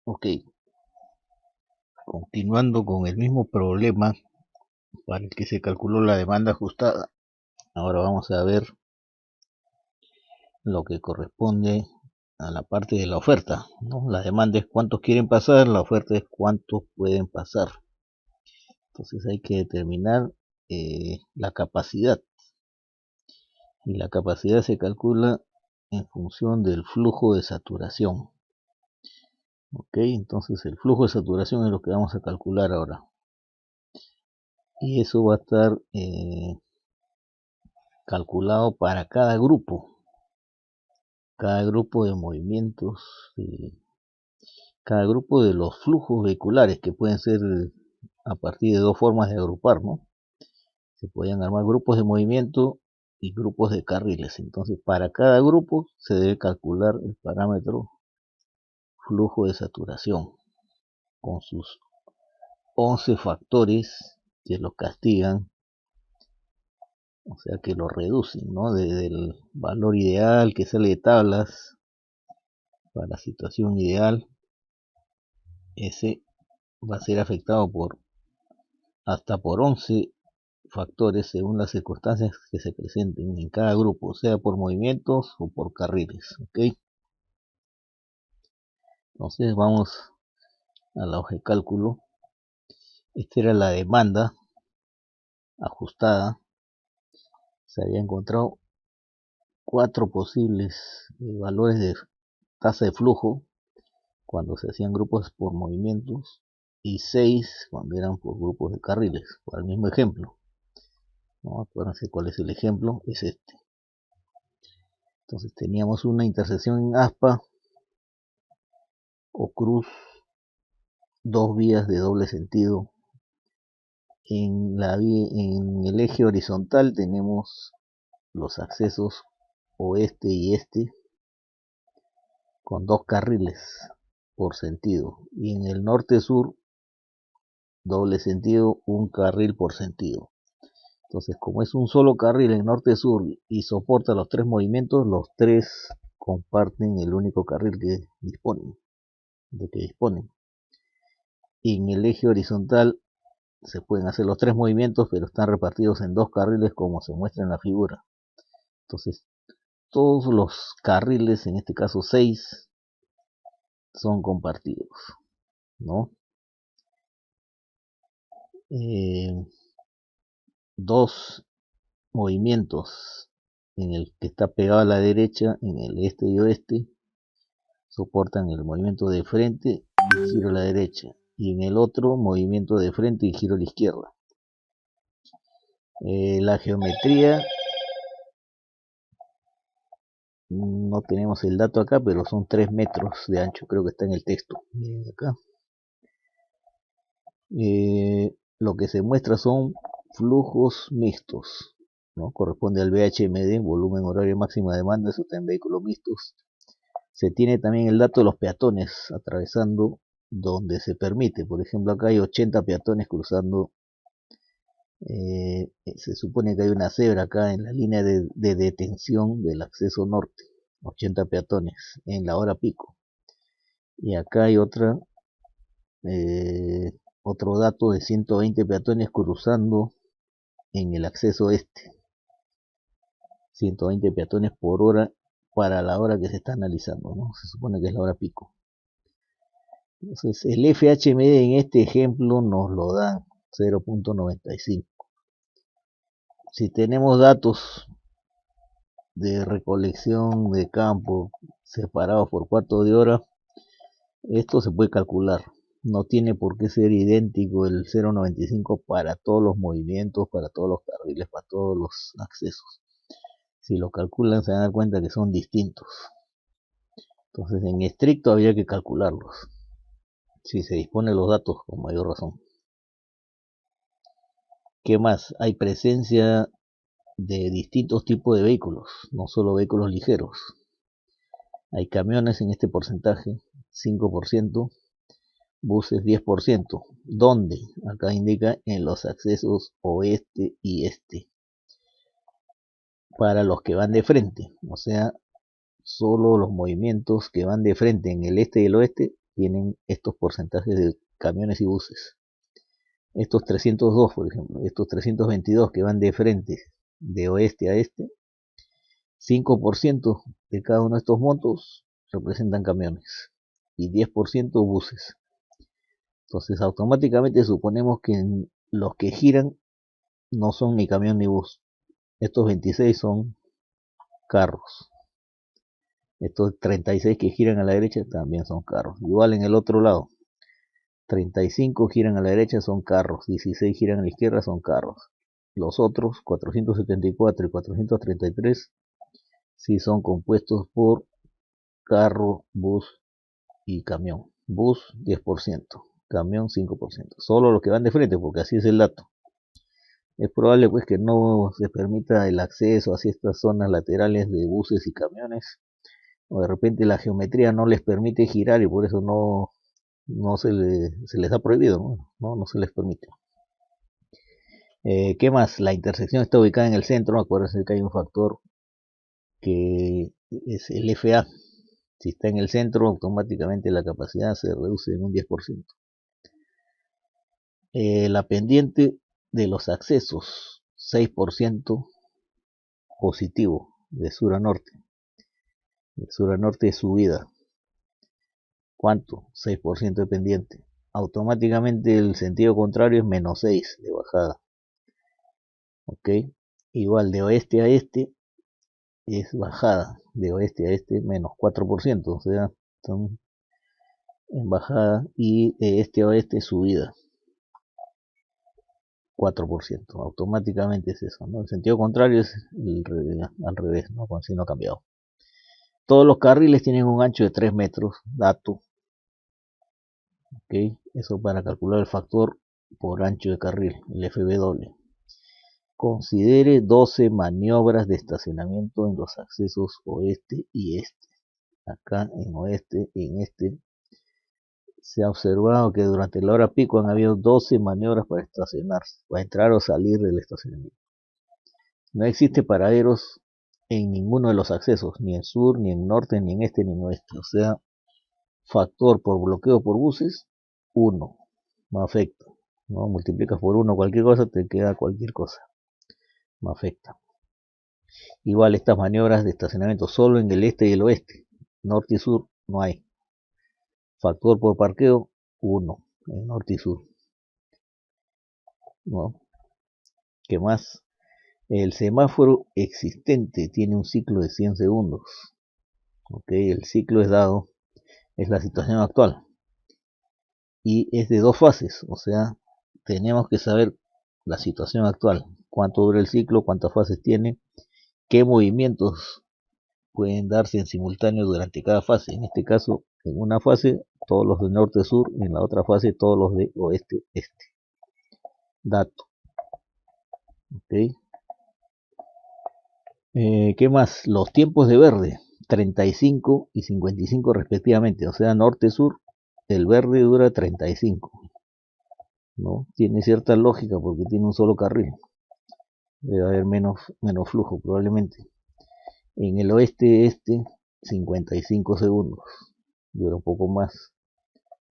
Ok, continuando con el mismo problema para el que se calculó la demanda ajustada. Ahora vamos a ver lo que corresponde a la parte de la oferta, ¿no? La demanda es cuántos quieren pasar, la oferta es cuántos pueden pasar. Entonces hay que determinar la capacidad. Y la capacidad se calcula en función del flujo de saturación. Ok, entonces el flujo de saturación es lo que vamos a calcular ahora. Y eso va a estar calculado para cada grupo de movimientos, cada grupo de los flujos vehiculares que pueden ser a partir de dos formas de agrupar, ¿no? Se pueden armar grupos de movimiento y grupos de carriles. Entonces, para cada grupo se debe calcular el parámetro flujo de saturación con sus 11 factores que lo castigan, o sea que lo reducen, ¿no? Desde el valor ideal que sale de tablas para la situación ideal, ese va a ser afectado por hasta por 11 factores según las circunstancias que se presenten en cada grupo, sea por movimientos o por carriles. ¿Ok? Entonces vamos a la hoja de cálculo. Esta era la demanda ajustada. Se había encontrado 4 posibles valores de tasa de flujo cuando se hacían grupos por movimientos y 6 cuando eran por grupos de carriles, por el mismo ejemplo. ¿No? Acuérdense cuál es el ejemplo, es este. Entonces teníamos una intersección en aspa o cruz, dos vías de doble sentido. En el eje horizontal tenemos los accesos oeste y este con dos carriles por sentido, y en el norte-sur doble sentido, un carril por sentido. Entonces, como es un solo carril en norte-sur y soporta los tres movimientos, los tres comparten el único carril que disponen. Y en el eje horizontal se pueden hacer los tres movimientos, pero están repartidos en dos carriles como se muestra en la figura. Entonces, todos los carriles, en este caso 6, son compartidos, ¿no? Dos movimientos en el que está pegado a la derecha, en el este y oeste, soportan el movimiento de frente y giro a la derecha, y en el otro movimiento de frente y giro a la izquierda. La geometría, no tenemos el dato acá, pero son 3 metros de ancho, creo que está en el texto. Miren acá. Lo que se muestra son flujos mixtos, ¿no? Corresponde al VHMD, volumen horario máxima demanda, eso está en vehículos mixtos. Se tiene también el dato de los peatones atravesando donde se permite. Por ejemplo, acá hay 80 peatones cruzando. Se supone que hay una cebra acá en la línea de detención del acceso norte. 80 peatones en la hora pico. Y acá hay otro dato de 120 peatones cruzando en el acceso este. 120 peatones por hora para la hora que se está analizando, ¿no? Se supone que es la hora pico. Entonces el FHMD en este ejemplo nos lo da 0.95. Si tenemos datos de recolección de campo separados por cuarto de hora, esto se puede calcular. No tiene por qué ser idéntico el 0.95 para todos los movimientos, para todos los carriles, para todos los accesos. Si lo calculan se van a dar cuenta que son distintos. Entonces en estricto habría que calcularlos. Si se dispone los datos con mayor razón. ¿Qué más? Hay presencia de distintos tipos de vehículos, no solo vehículos ligeros. Hay camiones en este porcentaje, 5%, buses 10%. ¿Dónde? Acá indica en los accesos oeste y este. Para los que van de frente, o sea, solo los movimientos que van de frente en el este y el oeste tienen estos porcentajes de camiones y buses. Estos 302, por ejemplo, estos 322 que van de frente, de oeste a este, 5% de cada uno de estos montos representan camiones y 10% buses. Entonces automáticamente suponemos que los que giran no son ni camión ni bus. Estos 26 son carros. Estos 36 que giran a la derecha también son carros. Igual en el otro lado. 35 giran a la derecha son carros. 16 giran a la izquierda son carros. Los otros, 474 y 433, sí son compuestos por carro, bus y camión. Bus 10%, camión 5%. Solo los que van de frente, porque así es el dato. Es probable pues que no se permita el acceso hacia estas zonas laterales de buses y camiones, o de repente la geometría no les permite girar y por eso no se les ha prohibido, no se les permite. ¿Qué más? La intersección está ubicada en el centro. Acuérdense que hay un factor que es el FA. Si está en el centro, automáticamente la capacidad se reduce en un 10%. La pendiente de los accesos, 6% positivo, de sur a norte. De sur a norte es subida. ¿Cuánto? 6% de pendiente. Automáticamente el sentido contrario es menos 6 de bajada. ¿Ok? Igual de oeste a este es bajada. De oeste a este menos 4%. O sea, son en bajada. Y de este a oeste subida. 4%. Automáticamente es eso, ¿no? El sentido contrario es al revés, ¿no? Con signo cambiado. Todos los carriles tienen un ancho de 3 metros, dato. ¿Ok? Eso para calcular el factor por ancho de carril, el FW. Considere 12 maniobras de estacionamiento en los accesos oeste y este. Acá en oeste y en este se ha observado que durante la hora pico han habido 12 maniobras para estacionarse, para entrar o salir del estacionamiento. No existe paraderos en ninguno de los accesos, ni en sur, ni en norte, ni en este, ni en oeste. O sea, factor por bloqueo por buses, 1. No afecta. ¿No? Multiplicas por 1 cualquier cosa, te queda cualquier cosa. No afecta. Igual estas maniobras de estacionamiento solo en el este y el oeste. Norte y sur no hay. Factor por parqueo, 1. En norte y sur. ¿No? ¿Qué más? El semáforo existente tiene un ciclo de 100 segundos. ¿Ok? El ciclo es dado, es la situación actual. Y es de 2 fases. O sea, tenemos que saber la situación actual. Cuánto dura el ciclo, cuántas fases tiene, qué movimientos pueden darse en simultáneo durante cada fase. En este caso, en una fase, todos los de norte-sur, y en la otra fase, todos los de oeste-este. Dato. ¿Ok? ¿Qué más? Los tiempos de verde, 35 y 55 respectivamente. O sea, norte-sur, el verde dura 35. ¿No? Tiene cierta lógica porque tiene un solo carril. Debe haber menos flujo probablemente. En el oeste-este, 55 segundos. Dura un poco más,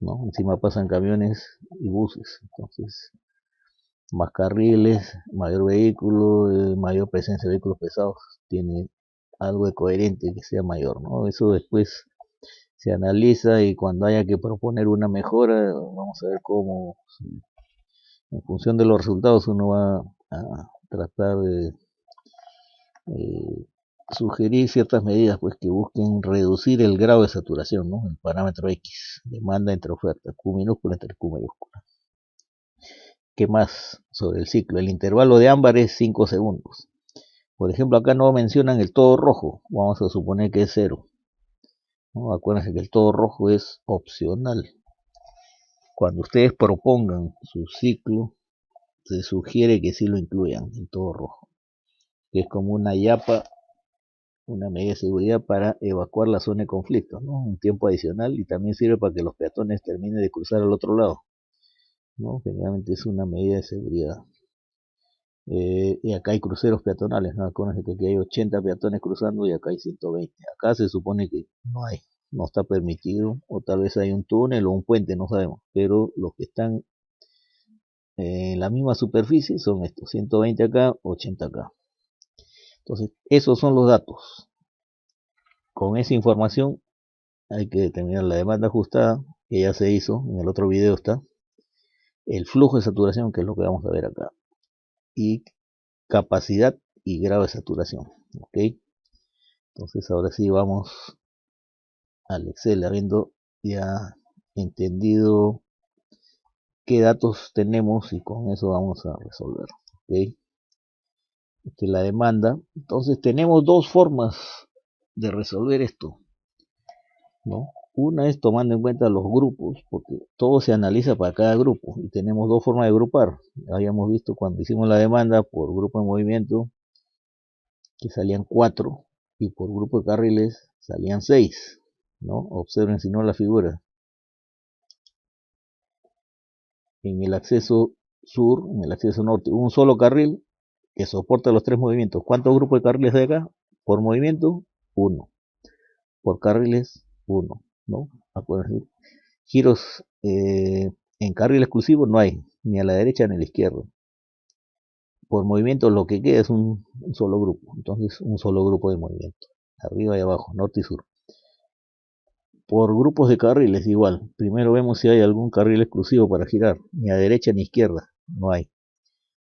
¿no? Encima pasan camiones y buses. Entonces, más carriles, mayor vehículo, mayor presencia de vehículos pesados. Tiene algo de coherente que sea mayor, ¿no? Eso después se analiza y cuando haya que proponer una mejora, vamos a ver cómo, en función de los resultados, uno va a tratar de sugerir ciertas medidas pues que busquen reducir el grado de saturación, ¿no? El parámetro X, demanda entre oferta, Q minúscula entre Q mayúscula. ¿Qué más sobre el ciclo? El intervalo de ámbar es 5 segundos. Por ejemplo, acá no mencionan el todo rojo, vamos a suponer que es 0. ¿No? Acuérdense que el todo rojo es opcional. Cuando ustedes propongan su ciclo, se sugiere que sí lo incluyan en todo rojo, que es como una yapa, una medida de seguridad para evacuar la zona de conflicto, ¿no? Un tiempo adicional y también sirve para que los peatones terminen de cruzar al otro lado, ¿no? Generalmente es una medida de seguridad. Y acá hay cruceros peatonales, ¿no? Acuérdense que aquí hay 80 peatones cruzando y acá hay 120. Acá se supone que no hay. no está permitido, o tal vez hay un túnel o un puente, no sabemos, pero los que están en la misma superficie son estos, 120 acá, 80 acá. Entonces, esos son los datos. Con esa información hay que determinar la demanda ajustada, que ya se hizo, en el otro video está, el flujo de saturación, que es lo que vamos a ver acá, y capacidad y grado de saturación. ¿Ok? Entonces ahora sí vamos al Excel, habiendo ya entendido qué datos tenemos, y con eso vamos a resolver. ¿Ok? Esta es la demanda. Entonces tenemos dos formas de resolver esto, ¿no? Una es tomando en cuenta los grupos, porque todo se analiza para cada grupo, y tenemos dos formas de agrupar. Habíamos visto cuando hicimos la demanda por grupo de movimiento que salían 4, y por grupo de carriles salían 6, ¿no? Observen si no la figura. En el acceso sur, en el acceso norte, un solo carril que soporta los 3 movimientos. ¿Cuántos grupos de carriles hay acá? Por movimiento, 1. Por carriles, 1, ¿no? Acuérdense. Giros en carril exclusivo no hay, ni a la derecha ni a la izquierda. Por movimiento lo que queda es un solo grupo, entonces un solo grupo de movimiento, arriba y abajo, norte y sur. Por grupos de carriles igual, primero vemos si hay algún carril exclusivo para girar, ni a derecha ni a izquierda, no hay.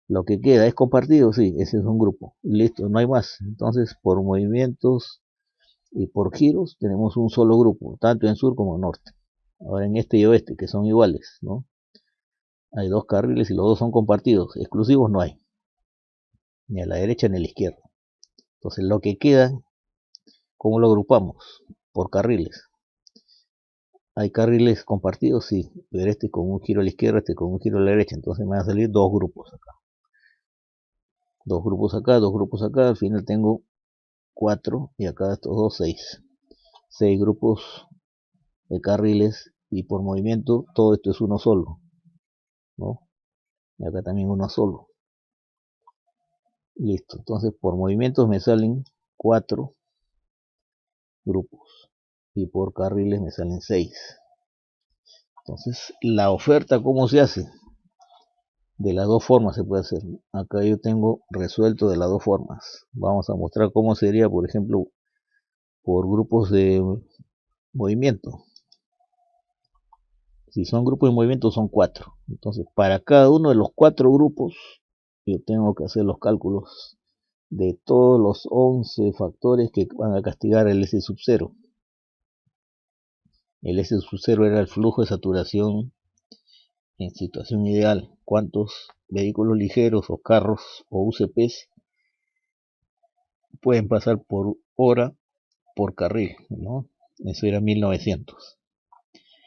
Lo que queda es compartido, sí, ese es un grupo, listo, no hay más. Entonces por movimientos y por giros tenemos un solo grupo, tanto en sur como en norte. Ahora en este y oeste, que son iguales, ¿no? Hay dos carriles y los dos son compartidos, exclusivos no hay, ni a la derecha ni a la izquierda. Entonces lo que queda, ¿cómo lo agrupamos? Por carriles. Hay carriles compartidos, sí, pero este con un giro a la izquierda, este con un giro a la derecha, entonces me van a salir dos grupos acá. Dos grupos acá, dos grupos acá, al final tengo 4, y acá estos dos, 6. 6 grupos de carriles, y por movimiento todo esto es uno solo, ¿no? Y acá también uno solo. Listo, entonces por movimientos me salen 4 grupos, y por carriles me salen 6. Entonces la oferta, ¿cómo se hace? De las dos formas se puede hacer. Acá yo tengo resuelto de las dos formas. Vamos a mostrar cómo sería, por ejemplo, por grupos de movimiento. Si son grupos de movimiento son 4. Entonces para cada uno de los 4 grupos yo tengo que hacer los cálculos de todos los 11 factores que van a castigar el S sub 0. El S sub 0 era el flujo de saturación en situación ideal. ¿Cuántos vehículos ligeros o carros o UCPs pueden pasar por hora por carril, ¿no? Eso era 1900.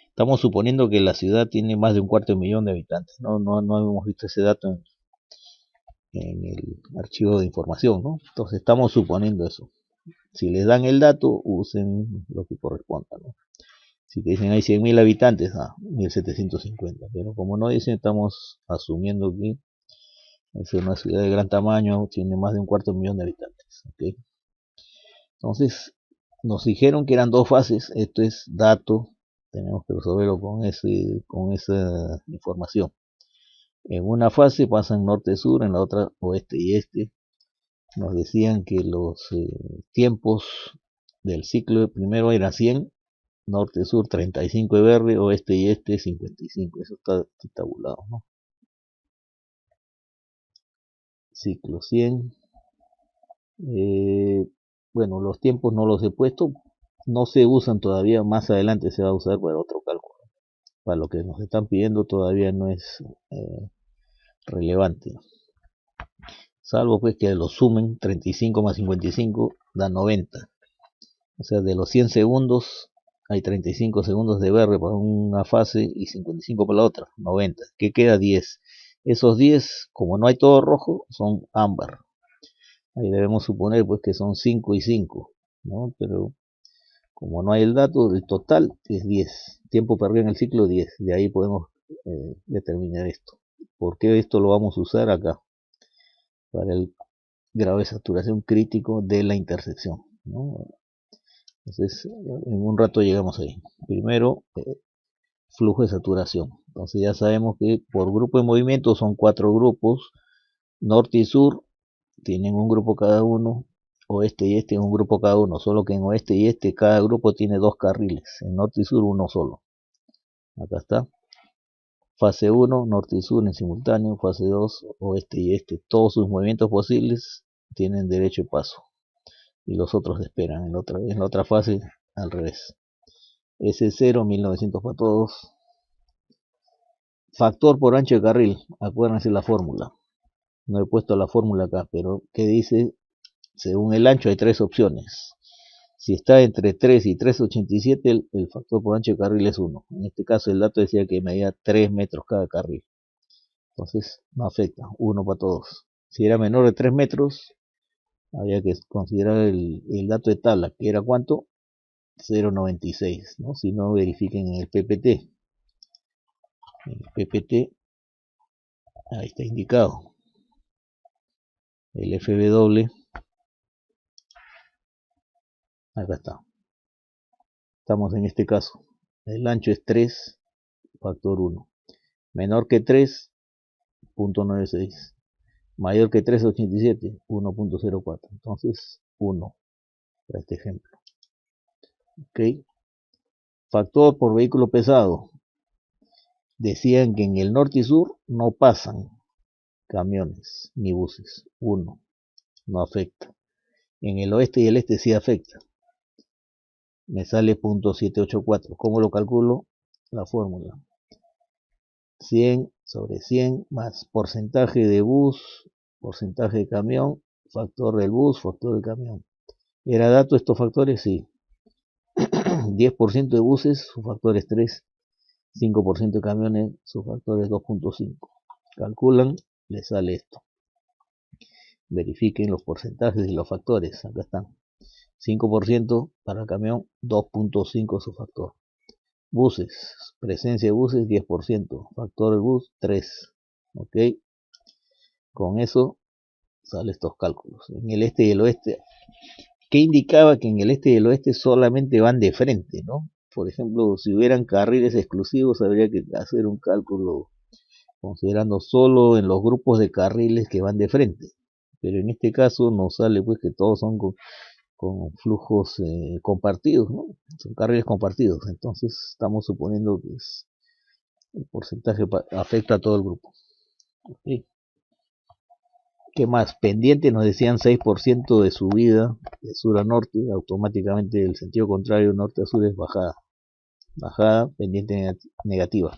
Estamos suponiendo que la ciudad tiene más de 250.000 de habitantes. No hemos visto ese dato en el archivo de información, ¿no? Entonces estamos suponiendo eso. Si les dan el dato, usen lo que corresponda, ¿no? Si te dicen hay 100.000 habitantes, 1750. Pero como no dicen, estamos asumiendo que es una ciudad de gran tamaño, tiene más de 250.000 de habitantes. ¿Okay? Entonces, nos dijeron que eran dos fases. Esto es dato, tenemos que resolverlo con esa información. En una fase pasan norte-sur, en la otra oeste y este. Nos decían que los tiempos del ciclo primero eran 100, norte-sur 35 de verde, oeste y este 55. Eso está tabulado, ¿no? Ciclo 100. Bueno, los tiempos no los he puesto, no se usan todavía, más adelante se va a usar para otro cálculo. Para lo que nos están pidiendo todavía no es relevante. Salvo pues que lo sumen, 35 más 55 da 90. O sea, de los 100 segundos hay 35 segundos de verde para una fase y 55 para la otra, 90. ¿Qué queda? 10. Esos 10, como no hay todo rojo, son ámbar. Ahí debemos suponer pues que son 5 y 5, ¿no? Pero como no hay el dato, el total es 10. Tiempo perdido en el ciclo, 10. De ahí podemos determinar esto. ¿Por qué esto lo vamos a usar acá? Para el grado de saturación crítico de la intersección, ¿no? Entonces, en un rato llegamos ahí. Primero, flujo de saturación. Entonces ya sabemos que por grupo de movimiento son 4 grupos. Norte y sur tienen un grupo cada uno. Oeste y este un grupo cada uno. Solo que en oeste y este cada grupo tiene 2 carriles. En norte y sur uno solo. Acá está. Fase 1, norte y sur en simultáneo. Fase 2, oeste y este. Todos sus movimientos posibles tienen derecho de paso. Y los otros esperan. En la otra fase, al revés. S0, 1900 para todos. Factor por ancho de carril. Acuérdense la fórmula. No he puesto la fórmula acá, pero ¿qué dice? Según el ancho hay 3 opciones. Si está entre 3 y 3,87, el factor por ancho de carril es 1. En este caso el dato decía que medía 3 metros cada carril. Entonces no afecta, 1 para todos. Si era menor de 3 metros, había que considerar el dato de tabla, que era ¿cuánto? 0,96, ¿no? Si no, verifiquen en el PPT. En el PPT, ahí está indicado. El FW, acá está. Estamos en este caso. El ancho es 3, factor 1. Menor que 3, 0.96. Mayor que 3,87, 1.04. Entonces, 1 para este ejemplo. Ok. Factor por vehículo pesado. Decían que en el norte y sur no pasan camiones ni buses. 1. No afecta. En el oeste y el este sí afecta. Me sale 0.784. ¿Cómo lo calculo? La fórmula. 100 sobre 100 más porcentaje de bus, porcentaje de camión, factor del bus, factor del camión. ¿Era dato estos factores? Sí. 10% de buses, su factor es 3. 5% de camiones, su factor es 2.5. Calculan, les sale esto. Verifiquen los porcentajes y los factores. Acá están. 5% para el camión, 2.5 su factor. Buses, presencia de buses 10%, factor del bus 3. Ok, con eso salen estos cálculos. En el este y el oeste, ¿qué indicaba? Que en el este y el oeste solamente van de frente, ¿no? Por ejemplo, si hubieran carriles exclusivos, habría que hacer un cálculo considerando solo en los grupos de carriles que van de frente. Pero en este caso nos sale pues que todos son con flujos compartidos, ¿no? Son carriles compartidos. Entonces estamos suponiendo que el porcentaje afecta a todo el grupo. ¿Okay? ¿Qué más? Pendiente nos decían 6% de subida de sur a norte, automáticamente el sentido contrario norte a sur es bajada. Bajada, pendiente negativa.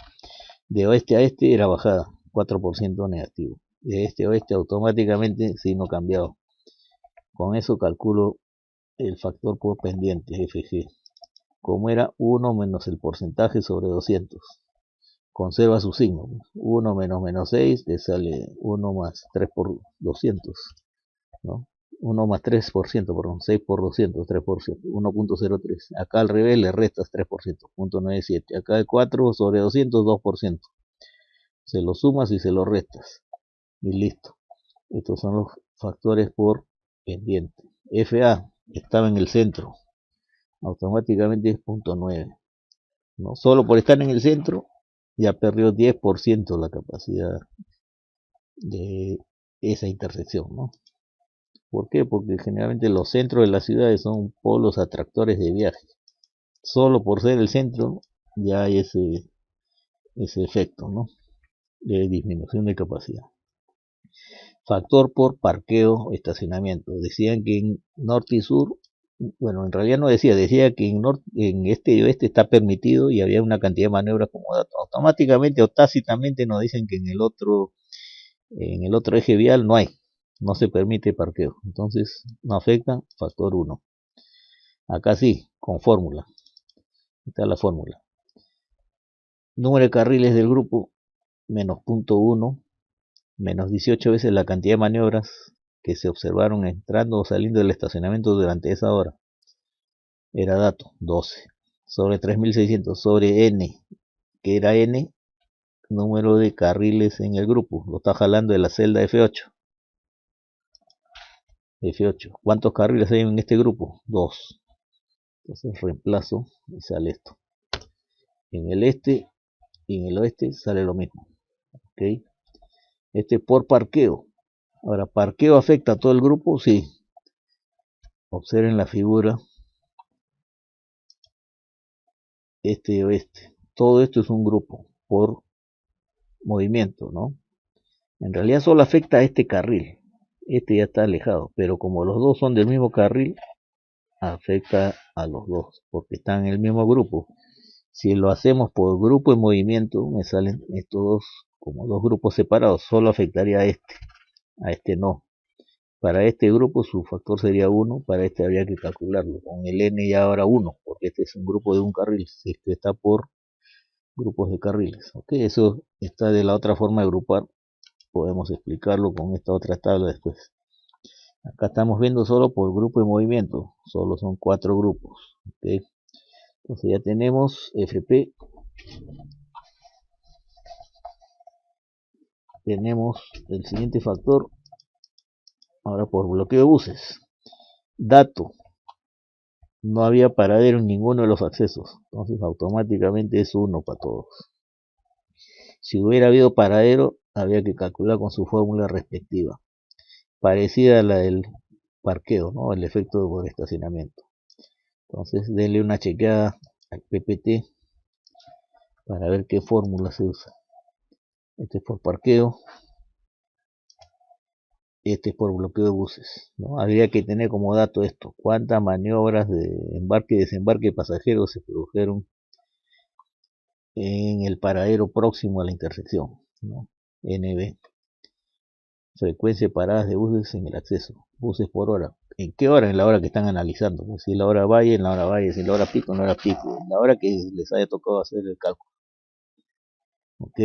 De oeste a este era bajada, 4% negativo. De este a oeste automáticamente signo cambiado. Con eso calculo el factor por pendiente, FG. Como era 1 menos el porcentaje sobre 200. Conserva su signo. 1 menos 6 te sale 1 más 3 por 200. ¿No? 1 más 3%, perdón, 6 por 200, 3%, 1.03. Acá al revés le restas 3%, 0.97. Acá de 4 sobre 200, 2%. Se lo sumas y se lo restas. Y listo. Estos son los factores por pendiente. FA estaba en el centro. Automáticamente es 0.9. ¿No? Solo por estar en el centro ya perdió 10% la capacidad de esa intersección, ¿no? ¿Por qué? Porque generalmente los centros de las ciudades son polos atractores de viaje. Solo por ser el centro ya hay ese efecto, ¿no? De disminución de capacidad. Factor por parqueo o estacionamiento. Decían que en norte y sur, bueno, en realidad no decía que en este y oeste está permitido y había una cantidad de maniobras como dato. Automáticamente o tácitamente nos dicen que en el otro eje vial no se permite parqueo. Entonces no afecta, factor 1. Acá sí, con fórmula. Está la fórmula. Número de carriles del grupo, menos 0.1, menos 18 veces la cantidad de maniobras que se observaron entrando o saliendo del estacionamiento durante esa hora. Era dato, 12. Sobre 3600, sobre n, que era n, número de carriles en el grupo. Lo está jalando de la celda F8. F8. ¿Cuántos carriles hay en este grupo? 2. Entonces reemplazo y sale esto. En el este y en el oeste sale lo mismo. ¿Ok? Este por parqueo. Ahora, ¿parqueo afecta a todo el grupo? Sí. Observen la figura. Este y oeste. Todo esto es un grupo por movimiento, ¿no? En realidad solo afecta a este carril. Este ya está alejado, pero como los dos son del mismo carril, afecta a los dos, porque están en el mismo grupo. Si lo hacemos por grupo en movimiento, me salen estos dos como dos grupos separados. Solo afectaría a este no. Para este grupo su factor sería 1, para este habría que calcularlo. Con el n ya ahora 1, porque este es un grupo de un carril, si este está por grupos de carriles. Ok, eso está de la otra forma de agrupar. Podemos explicarlo con esta otra tabla después. Acá estamos viendo solo por grupo de movimiento, solo son 4 grupos. ¿Okay? Entonces ya tenemos FP, tenemos el siguiente factor, ahora por bloqueo de buses. Dato, no había paradero en ninguno de los accesos, entonces automáticamente es 1 para todos. Si hubiera habido paradero, había que calcular con su fórmula respectiva, parecida a la del parqueo, ¿no? El efecto por estacionamiento. Entonces denle una chequeada al PPT para ver qué fórmula se usa. Este es por parqueo, este es por bloqueo de buses, ¿no? Habría que tener como dato esto, cuántas maniobras de embarque y desembarque de pasajeros se produjeron en el paradero próximo a la intersección, ¿no? NB, frecuencia de paradas de buses en el acceso, buses por hora. ¿En qué hora? En la hora que están analizando. Pues si la hora valle, en la hora valle, si la hora pico, en la hora pico, en la hora que les haya tocado hacer el cálculo. ¿Ok?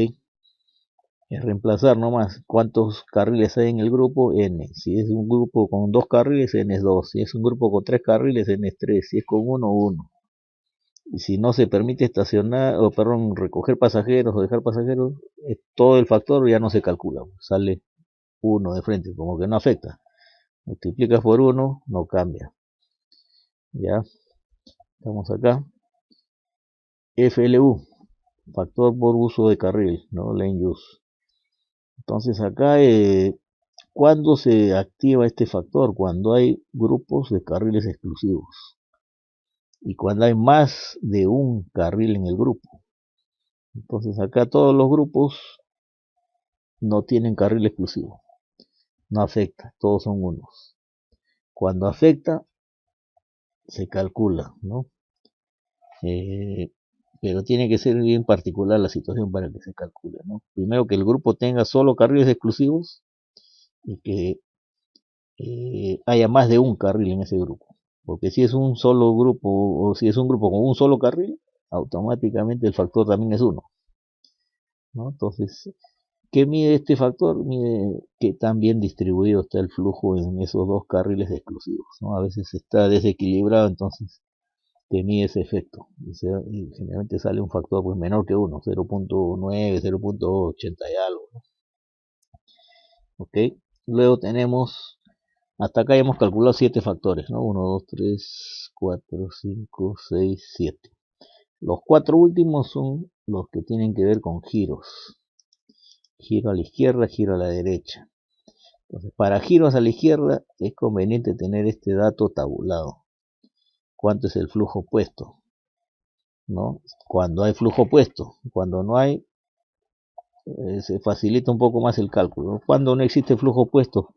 Es reemplazar nomás cuántos carriles hay en el grupo, n. Si es un grupo con 2 carriles, n es 2. Si es un grupo con 3 carriles, n es 3. Si es con 1, 1. Y si no se permite estacionar, o perdón, recoger pasajeros o dejar pasajeros, todo el factor ya no se calcula. Sale 1 de frente, como que no afecta. Multiplicas por 1, no cambia. Ya, estamos acá. FLU, factor por uso de carril, ¿no? Lane use. Entonces acá, ¿cuándo se activa este factor? Cuando hay grupos de carriles exclusivos y cuando hay más de un carril en el grupo. Entonces acá todos los grupos no tienen carril exclusivo, no afecta, todos son unos. Cuando afecta, se calcula, ¿no? Pero tiene que ser bien particular la situación para que se calcule, ¿no? Primero que el grupo tenga solo carriles exclusivos y que haya más de un carril en ese grupo. Porque si es un solo grupo o si es un grupo con un solo carril, automáticamente el factor también es 1, ¿no? Entonces, ¿qué mide este factor? Mide qué tan bien distribuido está el flujo en esos dos carriles exclusivos, ¿no? A veces está desequilibrado, entonces te mide ese efecto. Y generalmente sale un factor pues menor que 1, 0.9, 0.80 y algo, ¿no? ¿Ok? Luego tenemos, hasta acá ya hemos calculado 7 factores, ¿no? 1, 2, 3, 4, 5, 6, 7. Los 4 últimos son los que tienen que ver con giros. Giro a la izquierda, giro a la derecha. Entonces, para giros a la izquierda es conveniente tener este dato tabulado. ¿Cuánto es el flujo opuesto? ¿No? Cuando hay flujo opuesto. Cuando no hay, se facilita un poco más el cálculo. Cuando no existe flujo opuesto,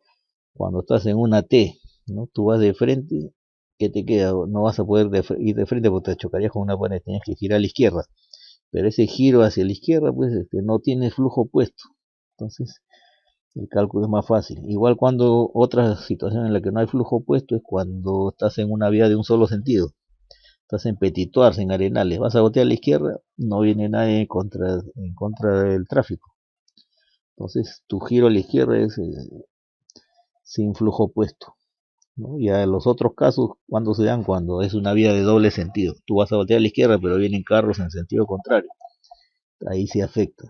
cuando estás en una T, ¿no? Tú vas de frente, ¿qué te queda? No vas a poder ir de frente porque te chocarías con una pared, tienes que girar a la izquierda. Pero ese giro hacia la izquierda, pues no tiene flujo opuesto. Entonces, el cálculo es más fácil. Igual cuando otra situación en la que no hay flujo opuesto es cuando estás en una vía de un solo sentido. Estás en Petituars, en Arenales. Vas a voltear a la izquierda, no viene nadie en contra del tráfico. Entonces, tu giro a la izquierda es sin flujo opuesto, ¿no? Ya los otros casos, cuando se dan, cuando es una vía de doble sentido. Tú vas a voltear a la izquierda, pero vienen carros en sentido contrario. Ahí sí afecta.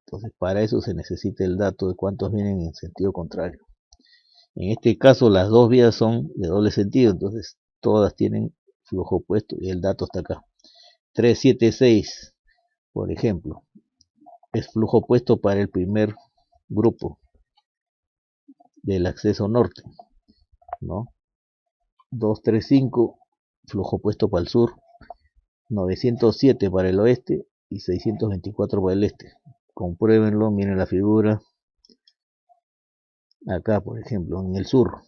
Entonces, para eso se necesita el dato de cuántos vienen en sentido contrario. En este caso, las dos vías son de doble sentido, entonces todas tienen flujo opuesto, y el dato está acá. 376, por ejemplo, es flujo opuesto para el primer grupo del acceso norte, ¿no? 235, flujo opuesto para el sur, 907 para el oeste y 624 para el este. Compruébenlo, miren la figura. Acá, por ejemplo, en el sur,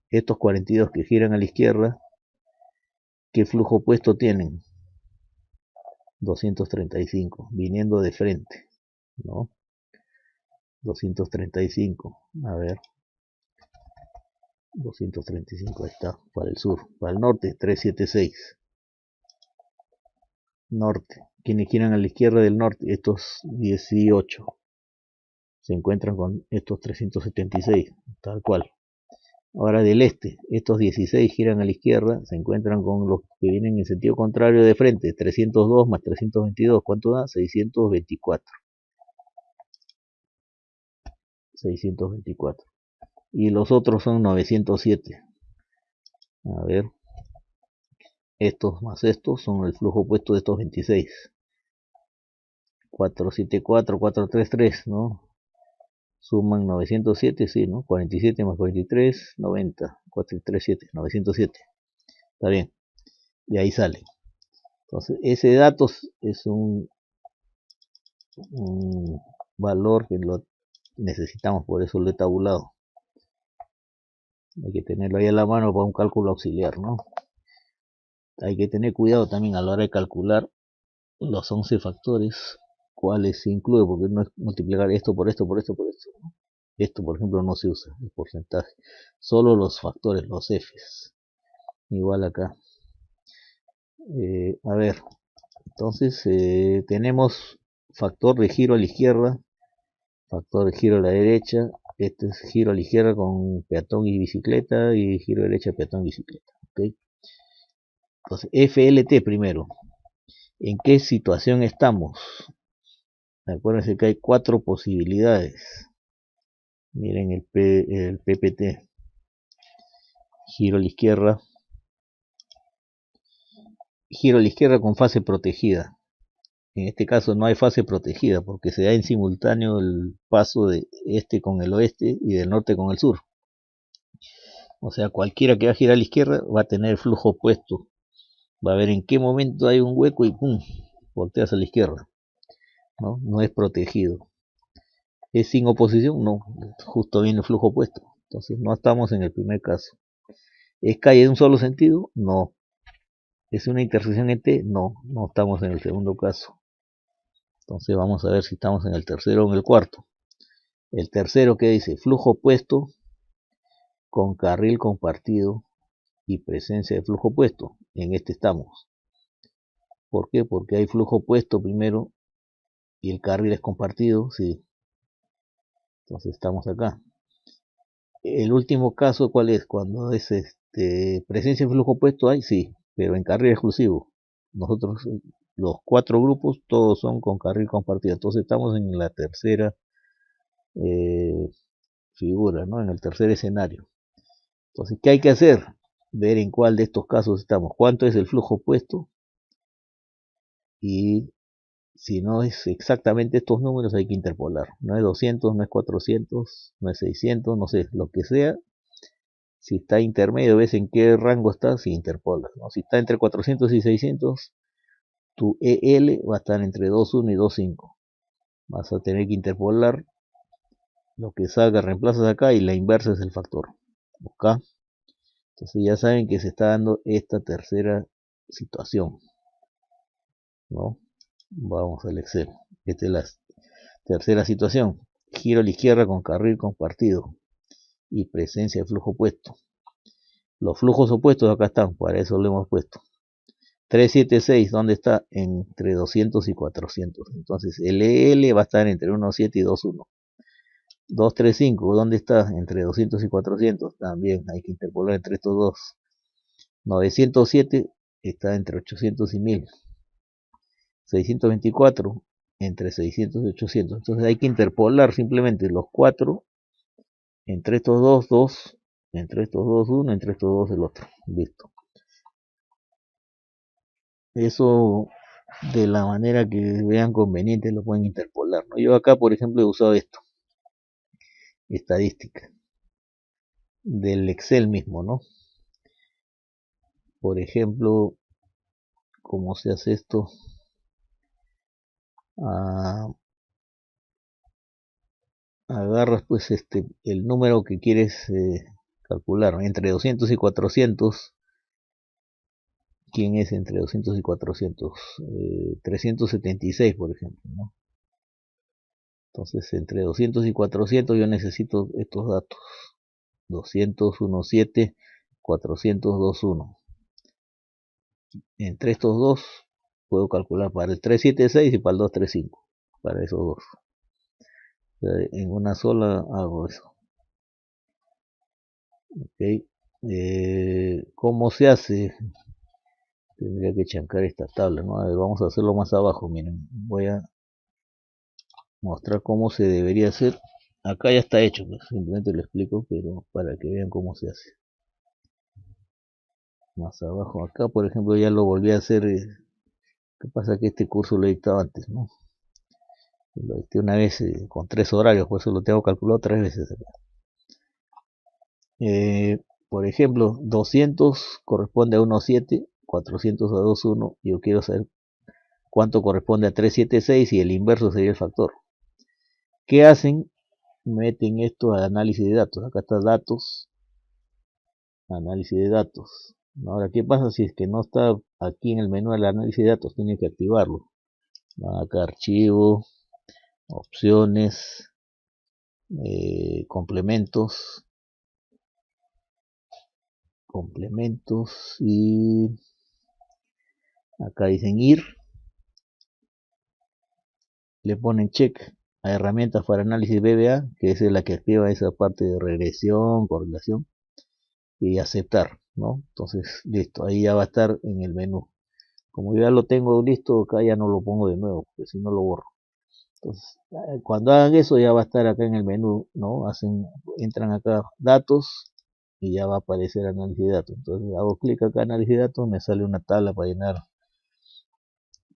estos 42 que giran a la izquierda, ¿qué flujo opuesto tienen? 235, viniendo de frente, ¿no? 235, a ver, 235, ahí está, para el sur. Para el norte, 376. Norte, quienes giran a la izquierda del norte, estos 18, se encuentran con estos 376, tal cual. Ahora del este, estos 16 giran a la izquierda, se encuentran con los que vienen en sentido contrario de frente, 302 más 322, ¿cuánto da? 624. 624. Y los otros son 907. A ver, estos más estos son el flujo opuesto de estos 26. 474, 433, ¿no? Suman 907, sí, ¿no? 47 más 43, 90. 437, 907. Está bien. De ahí sale. Entonces, ese dato es un valor que lo necesitamos, por eso lo he tabulado. Hay que tenerlo ahí a la mano para un cálculo auxiliar, ¿no? Hay que tener cuidado también a la hora de calcular los 11 factores, cuáles se incluye, porque no es multiplicar esto por esto, por esto, por esto, ¿no? Esto, por ejemplo, no se usa, el porcentaje. Solo los factores, los Fs. Igual acá. A ver, entonces tenemos factor de giro a la izquierda, factor de giro a la derecha. Este es giro a la izquierda con peatón y bicicleta, y giro a la derecha, peatón y bicicleta. ¿Okay? Entonces, FLT primero. ¿En qué situación estamos? Acuérdense que hay 4 posibilidades. Miren el PPT. Giro a la izquierda. Giro a la izquierda con fase protegida. En este caso no hay fase protegida porque se da en simultáneo el paso de este con el oeste y del norte con el sur. O sea, cualquiera que va a girar a la izquierda va a tener flujo opuesto. Va a ver en qué momento hay un hueco y ¡pum! Volteas a la izquierda. No es protegido. ¿Es sin oposición? No, justo viene el flujo opuesto. Entonces no estamos en el primer caso. ¿Es calle de un solo sentido? No. ¿Es una intersección en T? No, no estamos en el segundo caso. Entonces vamos a ver si estamos en el tercero o en el cuarto. El tercero, que dice? Flujo opuesto con carril compartido y presencia de flujo opuesto. En este estamos. ¿Por qué? Porque hay flujo opuesto primero y el carril es compartido, sí. Entonces estamos acá. El último caso, ¿cuál es? Cuando es presencia de flujo opuesto hay, sí, pero en carril exclusivo. Nosotros, los 4 grupos, todos son con carril compartido. Entonces estamos en la tercera figura, ¿no? En el tercer escenario. Entonces, ¿qué hay que hacer? Ver en cuál de estos casos estamos. ¿Cuánto es el flujo opuesto? Y si no es exactamente estos números, hay que interpolar. No es 200, no es 400, no es 600, no sé, lo que sea. Si está intermedio, ves en qué rango está, si interpolas, ¿no? Si está entre 400 y 600, tu EL va a estar entre 2,1 y 2,5. Vas a tener que interpolar. Lo que salga, reemplazas acá y la inversa es el factor. ¿Ok? Entonces ya saben que se está dando esta tercera situación, ¿no? Vamos al Excel. Esta es la tercera situación. Giro a la izquierda con carril compartido y presencia de flujo opuesto. Los flujos opuestos acá están, para eso lo hemos puesto. 376, ¿dónde está? Entre 200 y 400. Entonces el EL va a estar entre 1,7 y 2,1. 235, ¿dónde está? Entre 200 y 400. También hay que interpolar entre estos dos. 907 está entre 800 y 1000. 624 entre 600 y 800. Entonces hay que interpolar simplemente los 4 entre estos dos, 2, entre estos dos, 1, entre estos dos, el otro. Listo. eso de la manera que vean conveniente lo pueden interpolar, ¿no? Yo acá, por ejemplo, he usado esto, estadística, del Excel mismo, ¿no? Por ejemplo, ¿cómo se hace esto? Agarras pues el número que quieres calcular, ¿no? Entre 200 y 400. ¿Quién es entre 200 y 400? 376, por ejemplo, ¿no? Entonces, entre 200 y 400 yo necesito estos datos. 200, 400, 1. Entre estos dos puedo calcular para el 376 y para el 235. Para esos dos. O sea, en una sola hago eso. Okay. ¿Cómo se hace? Tendría que chancar esta tabla, ¿no? A ver, vamos a hacerlo más abajo, miren. Voy a mostrar cómo se debería hacer. Acá ya está hecho, pues, simplemente lo explico, pero para que vean cómo se hace. Más abajo, acá por ejemplo ya lo volví a hacer. ¿Qué pasa? Que este curso lo he dictado antes, ¿no? Lo dicté una vez con 3 horarios, por eso lo tengo calculado 3 veces acá. Por ejemplo, 200 corresponde a 1,7, 400 a 2,1. Yo quiero saber cuánto corresponde a 376 y el inverso sería el factor. ¿Qué hacen? Meten esto a análisis de datos. Acá está datos, análisis de datos. Ahora, ¿qué pasa si es que no está aquí en el menú del análisis de datos? Tiene que activarlo. Van acá archivo, opciones, complementos y acá dicen ir, le ponen check a herramientas para análisis BBA, que es la que activa esa parte de regresión, correlación, y aceptar, ¿no? Entonces, listo, ahí ya va a estar en el menú. Como yo ya lo tengo listo, acá ya no lo pongo de nuevo, porque si no lo borro. Entonces, cuando hagan eso ya va a estar acá en el menú, ¿no? Entran acá datos y ya va a aparecer análisis de datos. Entonces hago clic acá análisis de datos, me sale una tabla para llenar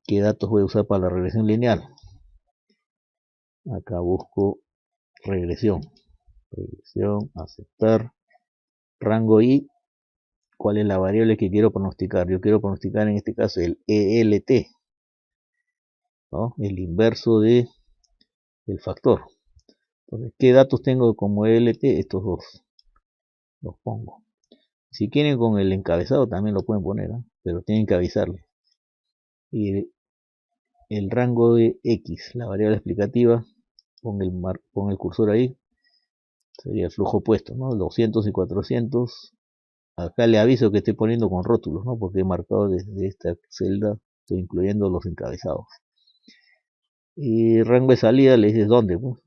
qué datos voy a usar para la regresión lineal. Acá busco regresión, aceptar, rango I, cuál es la variable que quiero pronosticar. Yo quiero pronosticar en este caso el ELT, ¿no? El inverso de el factor. Entonces, ¿qué datos tengo como ELT? Estos dos los pongo. Si quieren con el encabezado también lo pueden poner, ¿eh? Pero tienen que avisarle. Y el rango de X, la variable explicativa, pon el cursor ahí, sería el flujo opuesto, ¿no? 200 y 400. Acá le aviso que estoy poniendo con rótulos, ¿no? Porque he marcado desde esta celda, estoy incluyendo los encabezados. Y rango de salida le dices dónde, pues.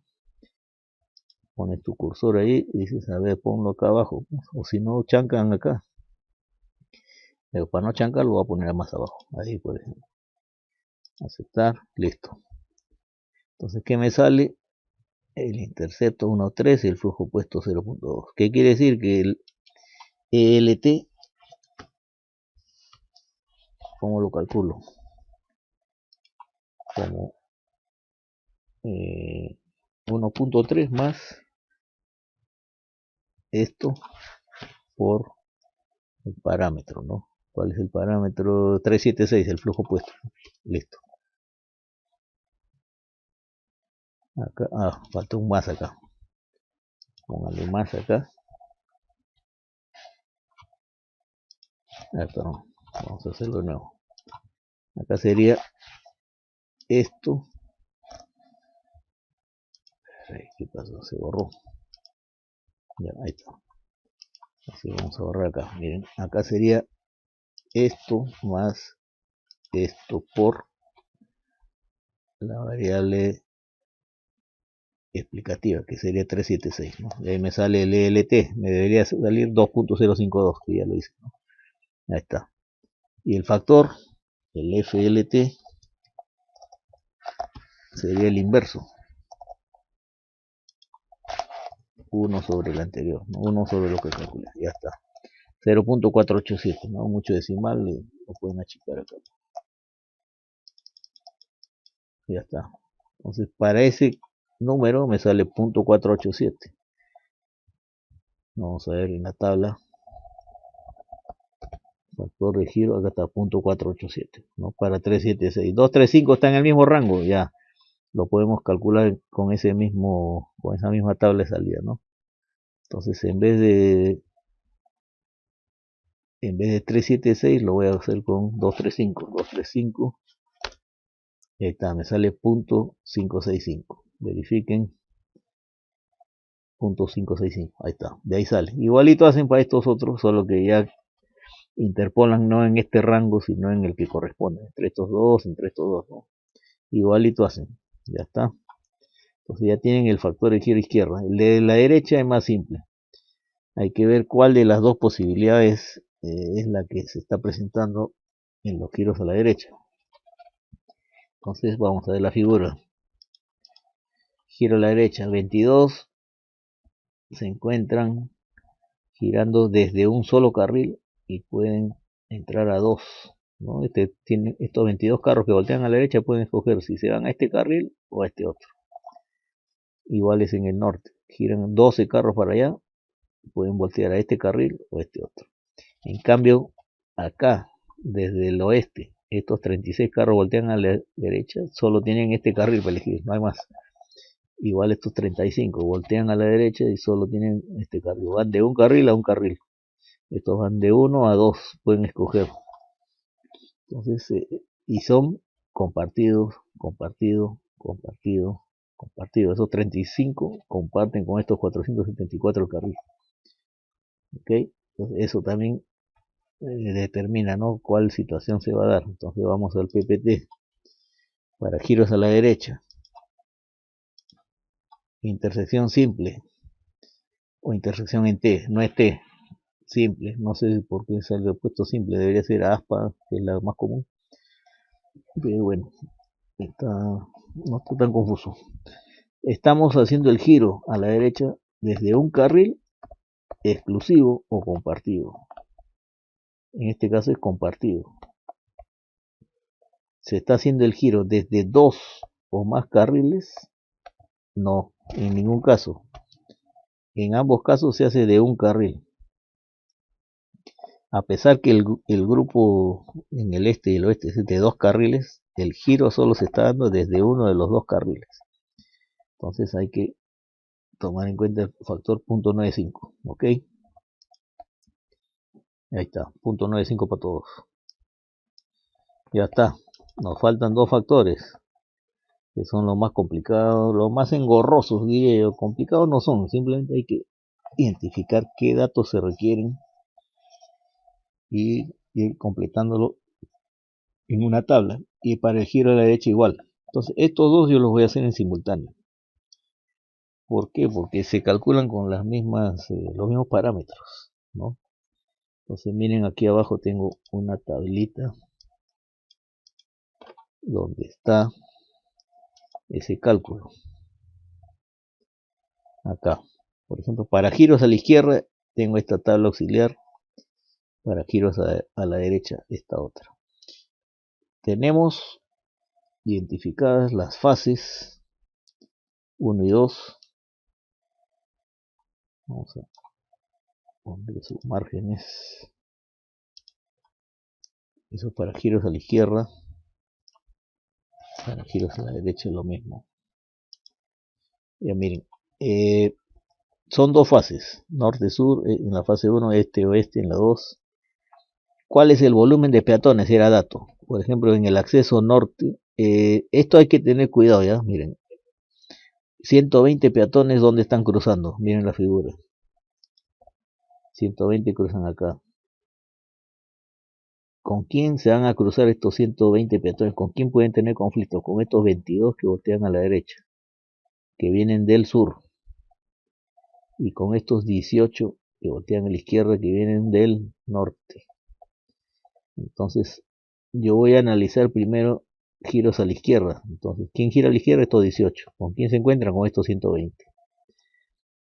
Pones tu cursor ahí y dices, a ver, ponlo acá abajo, pues. O si no, chancan acá. Pero para no chancar lo voy a poner más abajo, ahí por ejemplo. Aceptar, listo. Entonces, ¿qué me sale? El intercepto 1,3 y el flujo opuesto 0,2. ¿Qué quiere decir? Que el ELT, ¿cómo lo calculo? Como 1,3 más esto por el parámetro, ¿no? ¿Cuál es el parámetro? 376, el flujo opuesto. Listo. Acá, falta un más acá. Póngale más acá. Perdón. Vamos a hacerlo de nuevo. Acá sería esto. ¿Qué pasó? Se borró. Ya, ahí está. Así vamos a borrar acá. Miren, acá sería esto más esto por la variable explicativa, que sería 376, ¿no? Y ahí me sale el ELT, me debería salir 2.052, que ya lo hice, ¿no? Ahí está. Y el factor, el FLT, sería el inverso. 1 sobre el anterior, ¿no? 1 sobre lo que calculé, ya está. 0.487, ¿no? Mucho decimal, lo pueden achicar acá. Ya está. Entonces para ese número me sale .487. Vamos a ver en la tabla. Factor de giro, acá está .487, ¿no? Para 376. 235 está en el mismo rango, ya lo podemos calcular con esa misma tabla de salida, ¿no? Entonces en vez de 376 lo voy a hacer con 235. 235, ahí está, me sale .565. Verifiquen, .565, ahí está, de ahí sale. Igualito hacen para estos otros, solo que ya interpolan no en este rango, sino en el que corresponde, entre estos dos, ¿no? Igualito hacen, ya está. Entonces ya tienen el factor de giro izquierda. El de la derecha es más simple. Hay que ver cuál de las dos posibilidades es la que se está presentando en los giros a la derecha. Entonces vamos a ver la figura. Giro a la derecha, 22 se encuentran girando desde un solo carril y pueden entrar a dos, ¿no? Estos 22 carros que voltean a la derecha pueden escoger si se van a este carril o a este otro. Iguales en el norte, giran 12 carros para allá, pueden voltear a este carril o a este otro. En cambio, acá, desde el oeste, estos 36 carros voltean a la derecha, solo tienen este carril para elegir, no hay más. Igual estos 35 voltean a la derecha y solo tienen este carril. Van de un carril a un carril. Estos van de 1 a 2, pueden escoger. Entonces, y son compartidos. Esos 35 comparten con estos 474 carriles. ¿Ok? Entonces, eso también determina, ¿no?, cuál situación se va a dar. Entonces vamos al PPT para giros a la derecha. Intersección simple o intersección en T, no es T, simple. No sé por qué sale puesto simple, debería ser aspa, que es la más común. Pero bueno, no está tan confuso. Estamos haciendo el giro a la derecha desde un carril exclusivo o compartido. En este caso es compartido. ¿Se está haciendo el giro desde dos o más carriles? No, en ningún caso. En ambos casos se hace de un carril. A pesar que el grupo en el este y el oeste es de dos carriles, el giro solo se está dando desde uno de los dos carriles. Entonces hay que tomar en cuenta el factor .95, ¿ok? Ahí está, .95 para todos. Ya está. Nos faltan dos factores, que son los más complicados, los más engorrosos, diría yo. Complicados no son, simplemente hay que identificar qué datos se requieren y ir completándolo en una tabla. Y para el giro a la derecha igual. Entonces estos dos yo los voy a hacer en simultáneo. ¿Por qué? Porque se calculan con los mismos parámetros, ¿no? Entonces miren, aquí abajo tengo una tablita donde está ese cálculo. Acá, por ejemplo, para giros a la izquierda tengo esta tabla auxiliar, para giros a la derecha esta otra. Tenemos identificadas las fases 1 y 2. Vamos a poner sus márgenes. Eso para giros a la izquierda. Para giros a la derecha lo mismo. Ya miren, son dos fases, norte-sur en la fase 1, este-oeste en la 2. ¿Cuál es el volumen de peatones? Era dato. Por ejemplo, en el acceso norte, esto hay que tener cuidado, ya, miren. 120 peatones, ¿dónde están cruzando? Miren la figura. 120 cruzan acá. ¿Con quién se van a cruzar estos 120 peatones? ¿Con quién pueden tener conflicto? Con estos 22 que voltean a la derecha, que vienen del sur. Y con estos 18 que voltean a la izquierda, que vienen del norte. Entonces, yo voy a analizar primero giros a la izquierda. Entonces, ¿quién gira a la izquierda? Estos 18. ¿Con quién se encuentran? Con estos 120.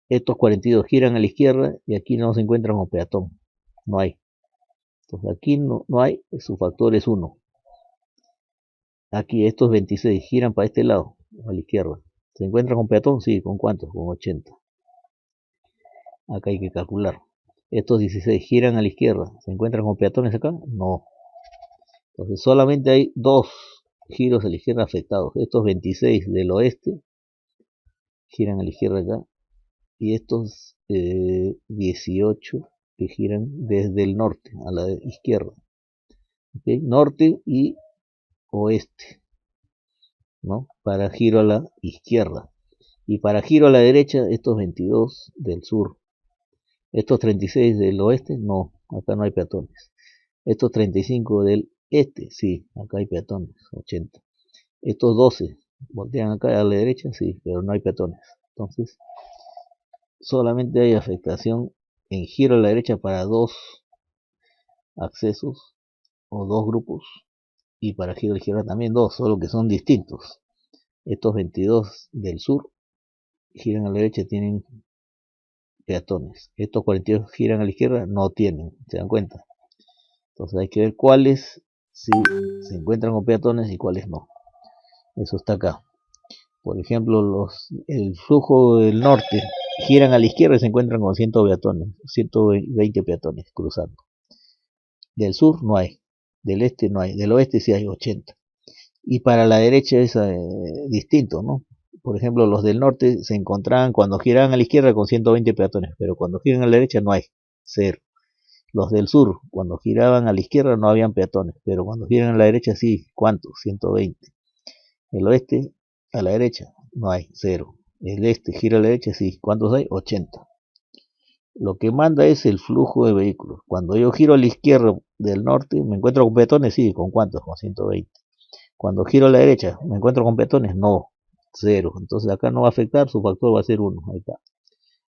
Estos 42 giran a la izquierda y aquí no se encuentran con peatón. No hay. Entonces aquí no hay, su factor es 1. aquí estos 26 giran para este lado, a la izquierda. ¿Se encuentran con peatón? Sí, ¿con cuántos? Con 80. Acá hay que calcular. Estos 16 giran a la izquierda. ¿Se encuentran con peatones acá? No. Entonces solamente hay dos giros a la izquierda afectados. Estos 26 del oeste giran a la izquierda acá. Y estos 18 que giran desde el norte a la izquierda. ¿Okay? Norte y oeste, ¿no? Para giro a la izquierda. Y para giro a la derecha, estos 22 del sur. Estos 36 del oeste, no, acá no hay peatones. Estos 35 del este, sí, acá hay peatones, 80. Estos 12, voltean acá a la derecha, sí, pero no hay peatones. Entonces, solamente hay afectación en giro a la derecha para dos accesos o dos grupos. Y para giro a la izquierda también dos, solo que son distintos. Estos 22 del sur giran a la derecha, tienen peatones. Estos 42 giran a la izquierda, no tienen, ¿se dan cuenta? Entonces hay que ver cuáles sí se encuentran con peatones y cuáles no. Eso está acá. Por ejemplo, el flujo del norte giran a la izquierda y se encuentran con 120 peatones cruzando. Del sur no hay, del este no hay, del oeste sí hay 80. Y para la derecha es distinto, ¿no? Por ejemplo, los del norte se encontraban cuando giraban a la izquierda con 120 peatones, pero cuando giran a la derecha no hay, cero. Los del sur, cuando giraban a la izquierda no habían peatones, pero cuando giran a la derecha sí, ¿cuántos? 120. El oeste, a la derecha, no hay, cero. El este gira a la derecha, sí, ¿cuántos hay? 80. Lo que manda es el flujo de vehículos. Cuando yo giro a la izquierda del norte, ¿me encuentro con peatones? Sí, ¿con cuántos? Con 120. Cuando giro a la derecha, ¿me encuentro con peatones? No, cero. Entonces acá no va a afectar, su factor va a ser 1. Ahí está.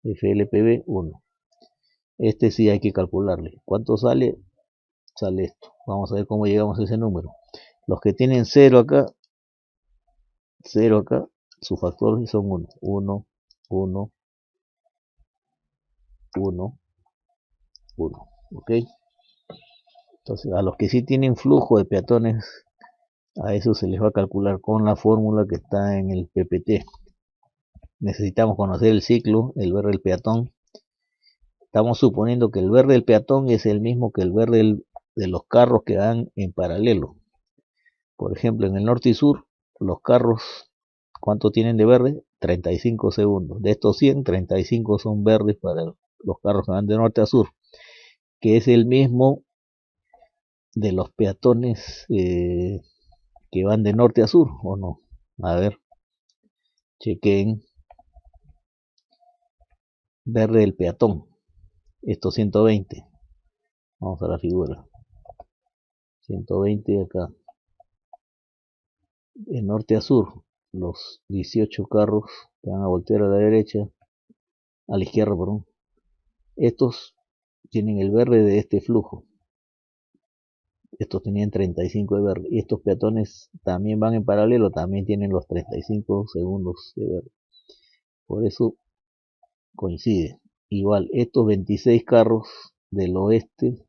FLPB 1. Este sí hay que calcularle. ¿Cuánto sale? Sale esto. Vamos a ver cómo llegamos a ese número. Los que tienen 0 acá, su factor son 1. 1, 1, 1, 1. ¿Ok? Entonces a los que sí tienen flujo de peatones, a eso se les va a calcular con la fórmula que está en el PPT. Necesitamos conocer el ciclo, el verde del peatón. Estamos suponiendo que el verde del peatón es el mismo que el verde de los carros que van en paralelo. Por ejemplo, en el norte y sur, los carros, ¿cuánto tienen de verde? 35 segundos. De estos 100, 35 son verdes para los carros que van de norte a sur, que es el mismo de los peatones que van de norte a sur, ¿o no? A ver, chequen. Verde del peatón. Estos 120. Vamos a la figura. 120 acá. De norte a sur, los 18 carros que van a voltear a la derecha, a la izquierda, perdón. Estos tienen el verde de este flujo. Estos tenían 35 de verde. Y estos peatones también van en paralelo, también tienen los 35 segundos de verde. Por eso coincide. Igual, estos 26 carros del oeste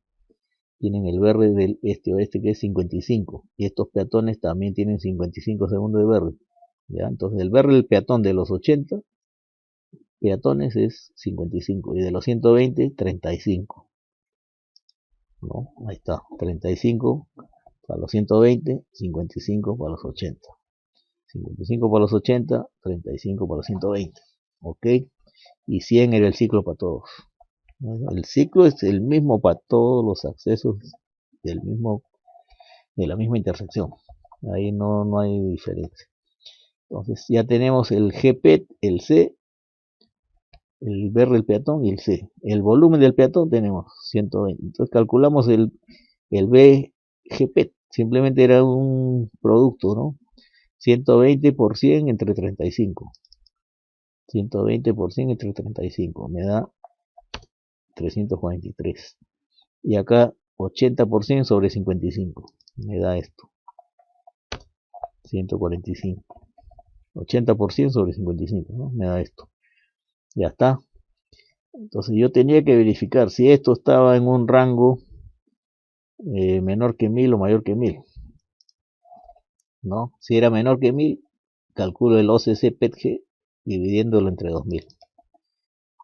tienen el verde del este-oeste que es 55. Y estos peatones también tienen 55 segundos de verde. ¿Ya? Entonces el verde del peatón de los 80 peatones es 55 y de los 120 35, ¿no? Ahí está, 35 para los 120, 55 para los 80, 55 para los 80, 35 para los 120, ¿ok? Y 100 era el ciclo para todos. El ciclo es el mismo para todos los accesos de la misma intersección. Ahí no hay diferencia. Entonces ya tenemos el GP, el C, el verde del peatón y el C. El volumen del peatón tenemos 120. Entonces calculamos el BGP. Simplemente era un producto, ¿no? 120 por 100 entre 35. 120 por 100 entre 35. Me da 343. Y acá 80 por 100 sobre 55. Me da esto. 145. 80 por 100 sobre 55, ¿no? Me da esto. Ya está. Entonces yo tenía que verificar si esto estaba en un rango menor que 1000 o mayor que 1000. ¿no? Si era menor que 1000, calculo el OCC PET-G dividiéndolo entre 2000.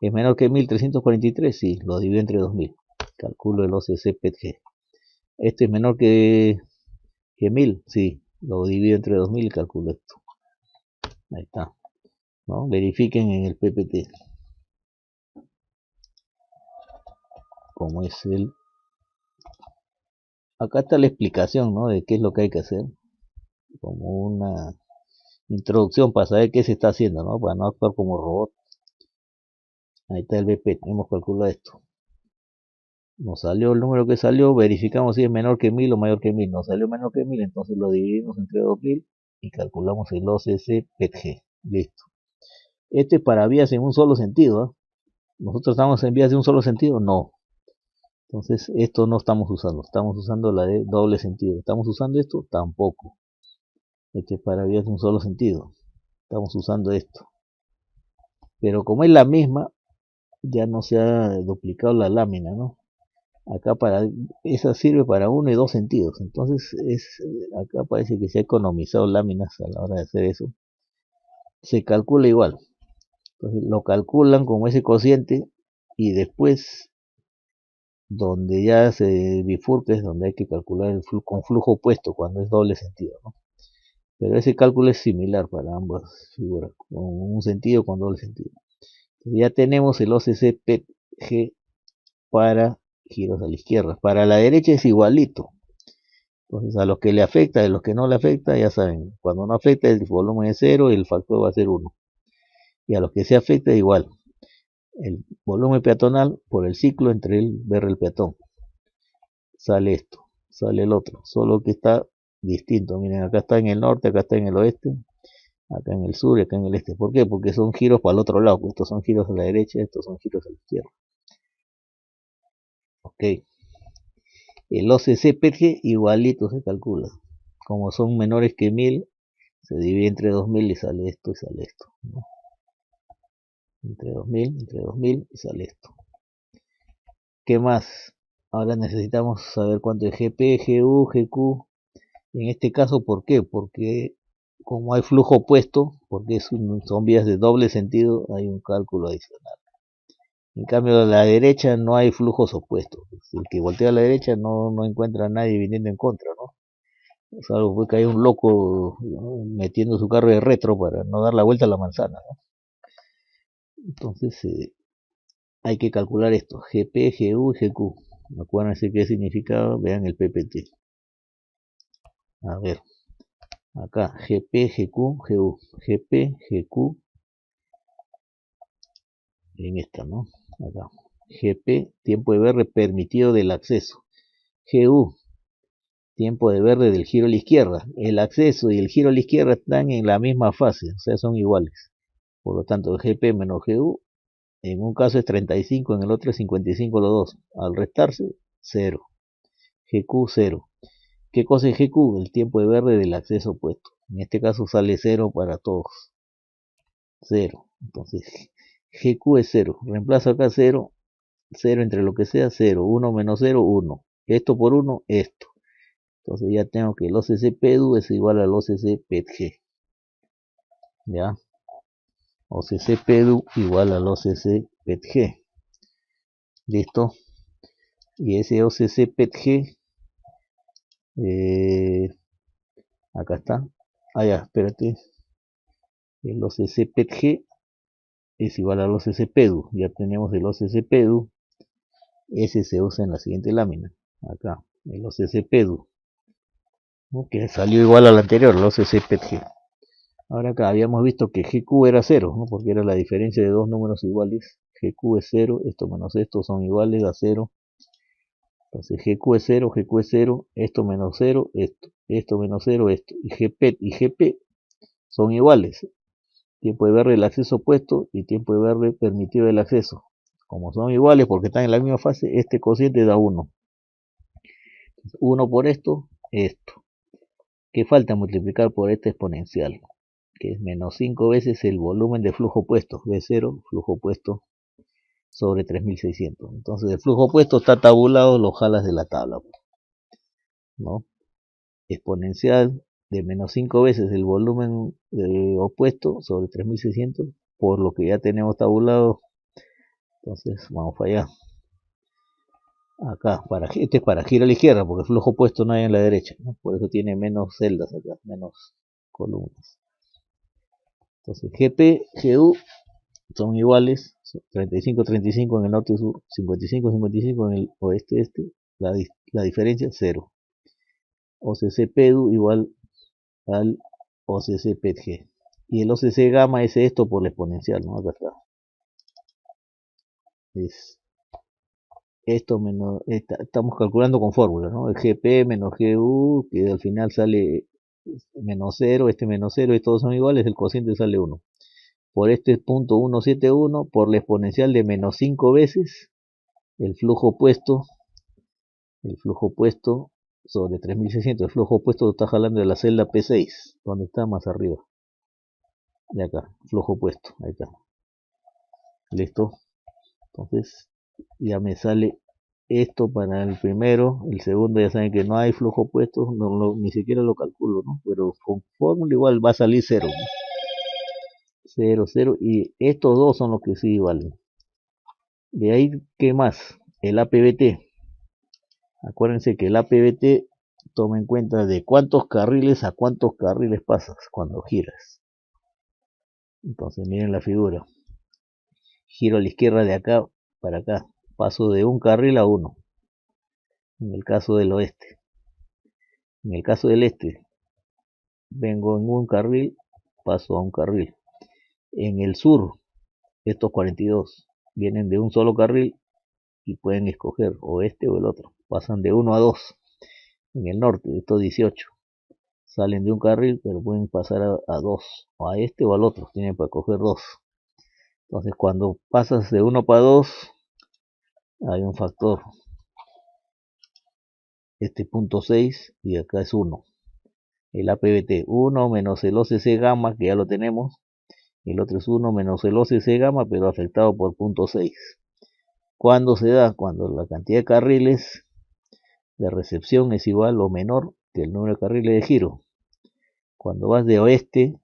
¿Es menor que 1343? Sí, lo divido entre 2000. Calculo el OCC PET-G. ¿Este es menor que 1000? Sí, lo divido entre 2000 y calculo esto. Ahí está, ¿no? Verifiquen en el PPT cómo es el... Acá está la explicación, ¿no? De qué es lo que hay que hacer. Como una introducción para saber qué se está haciendo, ¿no? Para no actuar como robot. Ahí está el BP, hemos calculado esto. Nos salió el número que salió, verificamos si es menor que 1000 o mayor que 1000. Nos salió menor que 1000, entonces lo dividimos entre 2000 y calculamos el OCC PET-G. Listo. Este es para vías en un solo sentido, ¿eh? ¿Nosotros estamos en vías de un solo sentido? No. Entonces esto no estamos usando la de doble sentido. ¿Estamos usando esto? Tampoco. Este es para vías de un solo sentido. Estamos usando esto. Pero como es la misma, ya no se ha duplicado la lámina, ¿no? Acá esa sirve para uno y dos sentidos. Entonces acá parece que se ha economizado láminas a la hora de hacer eso. Se calcula igual. Entonces lo calculan como ese cociente y después donde ya se bifurca es donde hay que calcular el con flujo opuesto cuando es doble sentido, ¿no? Pero ese cálculo es similar para ambas figuras, con un sentido con doble sentido. Entonces ya tenemos el OCC PET-G para giros a la izquierda. Para la derecha es igualito. Entonces a los que le afecta y a los que no le afecta, ya saben, cuando no afecta el volumen es 0 y el factor va a ser 1. Y a los que se afecta igual. El volumen peatonal por el ciclo entre el BR y el peatón. Sale esto, sale el otro, solo que está distinto. Miren, acá está en el norte, acá está en el oeste, acá en el sur y acá en el este. ¿Por qué? Porque son giros para el otro lado. Pues estos son giros a la derecha, estos son giros a la izquierda. Ok. El OCC PET-G igualito se calcula. Como son menores que 1000, se divide entre 2000 y sale esto y sale esto, ¿no? Entre 2000 y sale esto. ¿Qué más? Ahora necesitamos saber cuánto es GP, GU, GQ. En este caso, ¿por qué? Porque como hay flujo opuesto, porque son vías de doble sentido, hay un cálculo adicional. En cambio, a la derecha no hay flujos opuestos. El que voltea a la derecha no encuentra a nadie viniendo en contra, ¿no? Salvo que hay un loco, ¿no?, metiendo su carro de retro para no dar la vuelta a la manzana, ¿no? Entonces hay que calcular esto, GP, GU y GQ. Acuérdense qué significaba, vean el PPT. A ver, acá GP, GQ, GU. GP, GQ, en esta, ¿no? Acá. GP, tiempo de verde permitido del acceso. GU, tiempo de verde del giro a la izquierda. El acceso y el giro a la izquierda están en la misma fase, o sea, son iguales. Por lo tanto, GP menos GU, en un caso es 35, en el otro es 55 los dos. Al restarse, 0. GQ, 0. ¿Qué cosa es GQ? El tiempo de verde del acceso opuesto. En este caso sale 0 para todos. 0. Entonces, GQ es 0. Reemplazo acá 0. 0 entre lo que sea, 0. 1 menos 0, 1. Esto por 1, esto. Entonces ya tengo que el OCC PEDU es igual al OCC PET-G. ¿Ya? OCC PEDU igual al OCC PET-G. ¿Listo? Y ese OCC PET-G, acá está. Ah, ya, espérate. El OCC PET-G es igual al OCC PEDU. Ya tenemos el OCC PEDU. Ese se usa en la siguiente lámina. Acá, el OCC PEDU. Que salió igual al anterior, el OCC PET-G. Ahora acá habíamos visto que GQ era 0, ¿no? Porque era la diferencia de dos números iguales. GQ es 0, esto menos esto son iguales a 0. Entonces GQ es 0, GQ es 0, esto menos 0, esto menos 0, esto. Y GP y GP son iguales. Tiempo de verde del acceso opuesto y tiempo de verde permitido del acceso. Como son iguales porque están en la misma fase, este cociente da 1. 1 por esto, esto. ¿Qué falta? Multiplicar por esta exponencial, que es menos 5 veces el volumen de flujo opuesto, V0, flujo opuesto, sobre 3600. Entonces el flujo opuesto está tabulado, lo jalas de la tabla, ¿no? Exponencial de menos 5 veces el volumen opuesto sobre 3600 por lo que ya tenemos tabulado. Entonces vamos para allá. Acá, este es para giro a la izquierda, porque flujo opuesto no hay en la derecha, ¿no? Por eso tiene menos celdas acá, menos columnas. Entonces GP, GU son iguales, 35, 35 en el norte sur, 55, 55 en el oeste este, la diferencia 0. OCC PEDU igual al OCC PETG. Y el OCC gamma es esto por la exponencial, ¿no? Acá está. Es esto menos, estamos calculando con fórmula, ¿no? El GP menos GU, que al final sale menos 0, este menos 0, y todos son iguales, el cociente sale 1. Por este punto 171, por la exponencial de menos 5 veces, el flujo opuesto sobre 3600, el flujo opuesto lo está jalando de la celda P6, donde está más arriba. De acá, flujo opuesto, ahí está. Listo. Entonces, ya me sale esto para el primero. El segundo ya saben que no hay flujo opuesto, ni siquiera lo calculo, ¿no? Pero con fórmula igual va a salir 0, ¿no? 0, 0, y estos dos son los que sí valen. De ahí, ¿qué más? El APBT. Acuérdense que el APBT toma en cuenta de cuántos carriles a cuántos carriles pasas cuando giras. Entonces miren la figura. Giro a la izquierda de acá para acá. Paso de un carril a uno. En el caso del oeste. En el caso del este, vengo en un carril, paso a un carril. En el sur, estos 42 vienen de un solo carril y pueden escoger o este o el otro. Pasan de 1 a 2. En el norte, estos 18 salen de un carril, pero pueden pasar a 2, o a este o al otro. Tienen para coger 2. Entonces, cuando pasas de 1 para 2, hay un factor. Este punto 6 y acá es 1. El APBT 1 menos el OCC gamma, que ya lo tenemos. El otro es 1 menos el OCC gamma, pero afectado por punto 6. ¿Cuándo se da? Cuando la cantidad de carriles de recepción es igual o menor que el número de carriles de giro. Cuando vas de oeste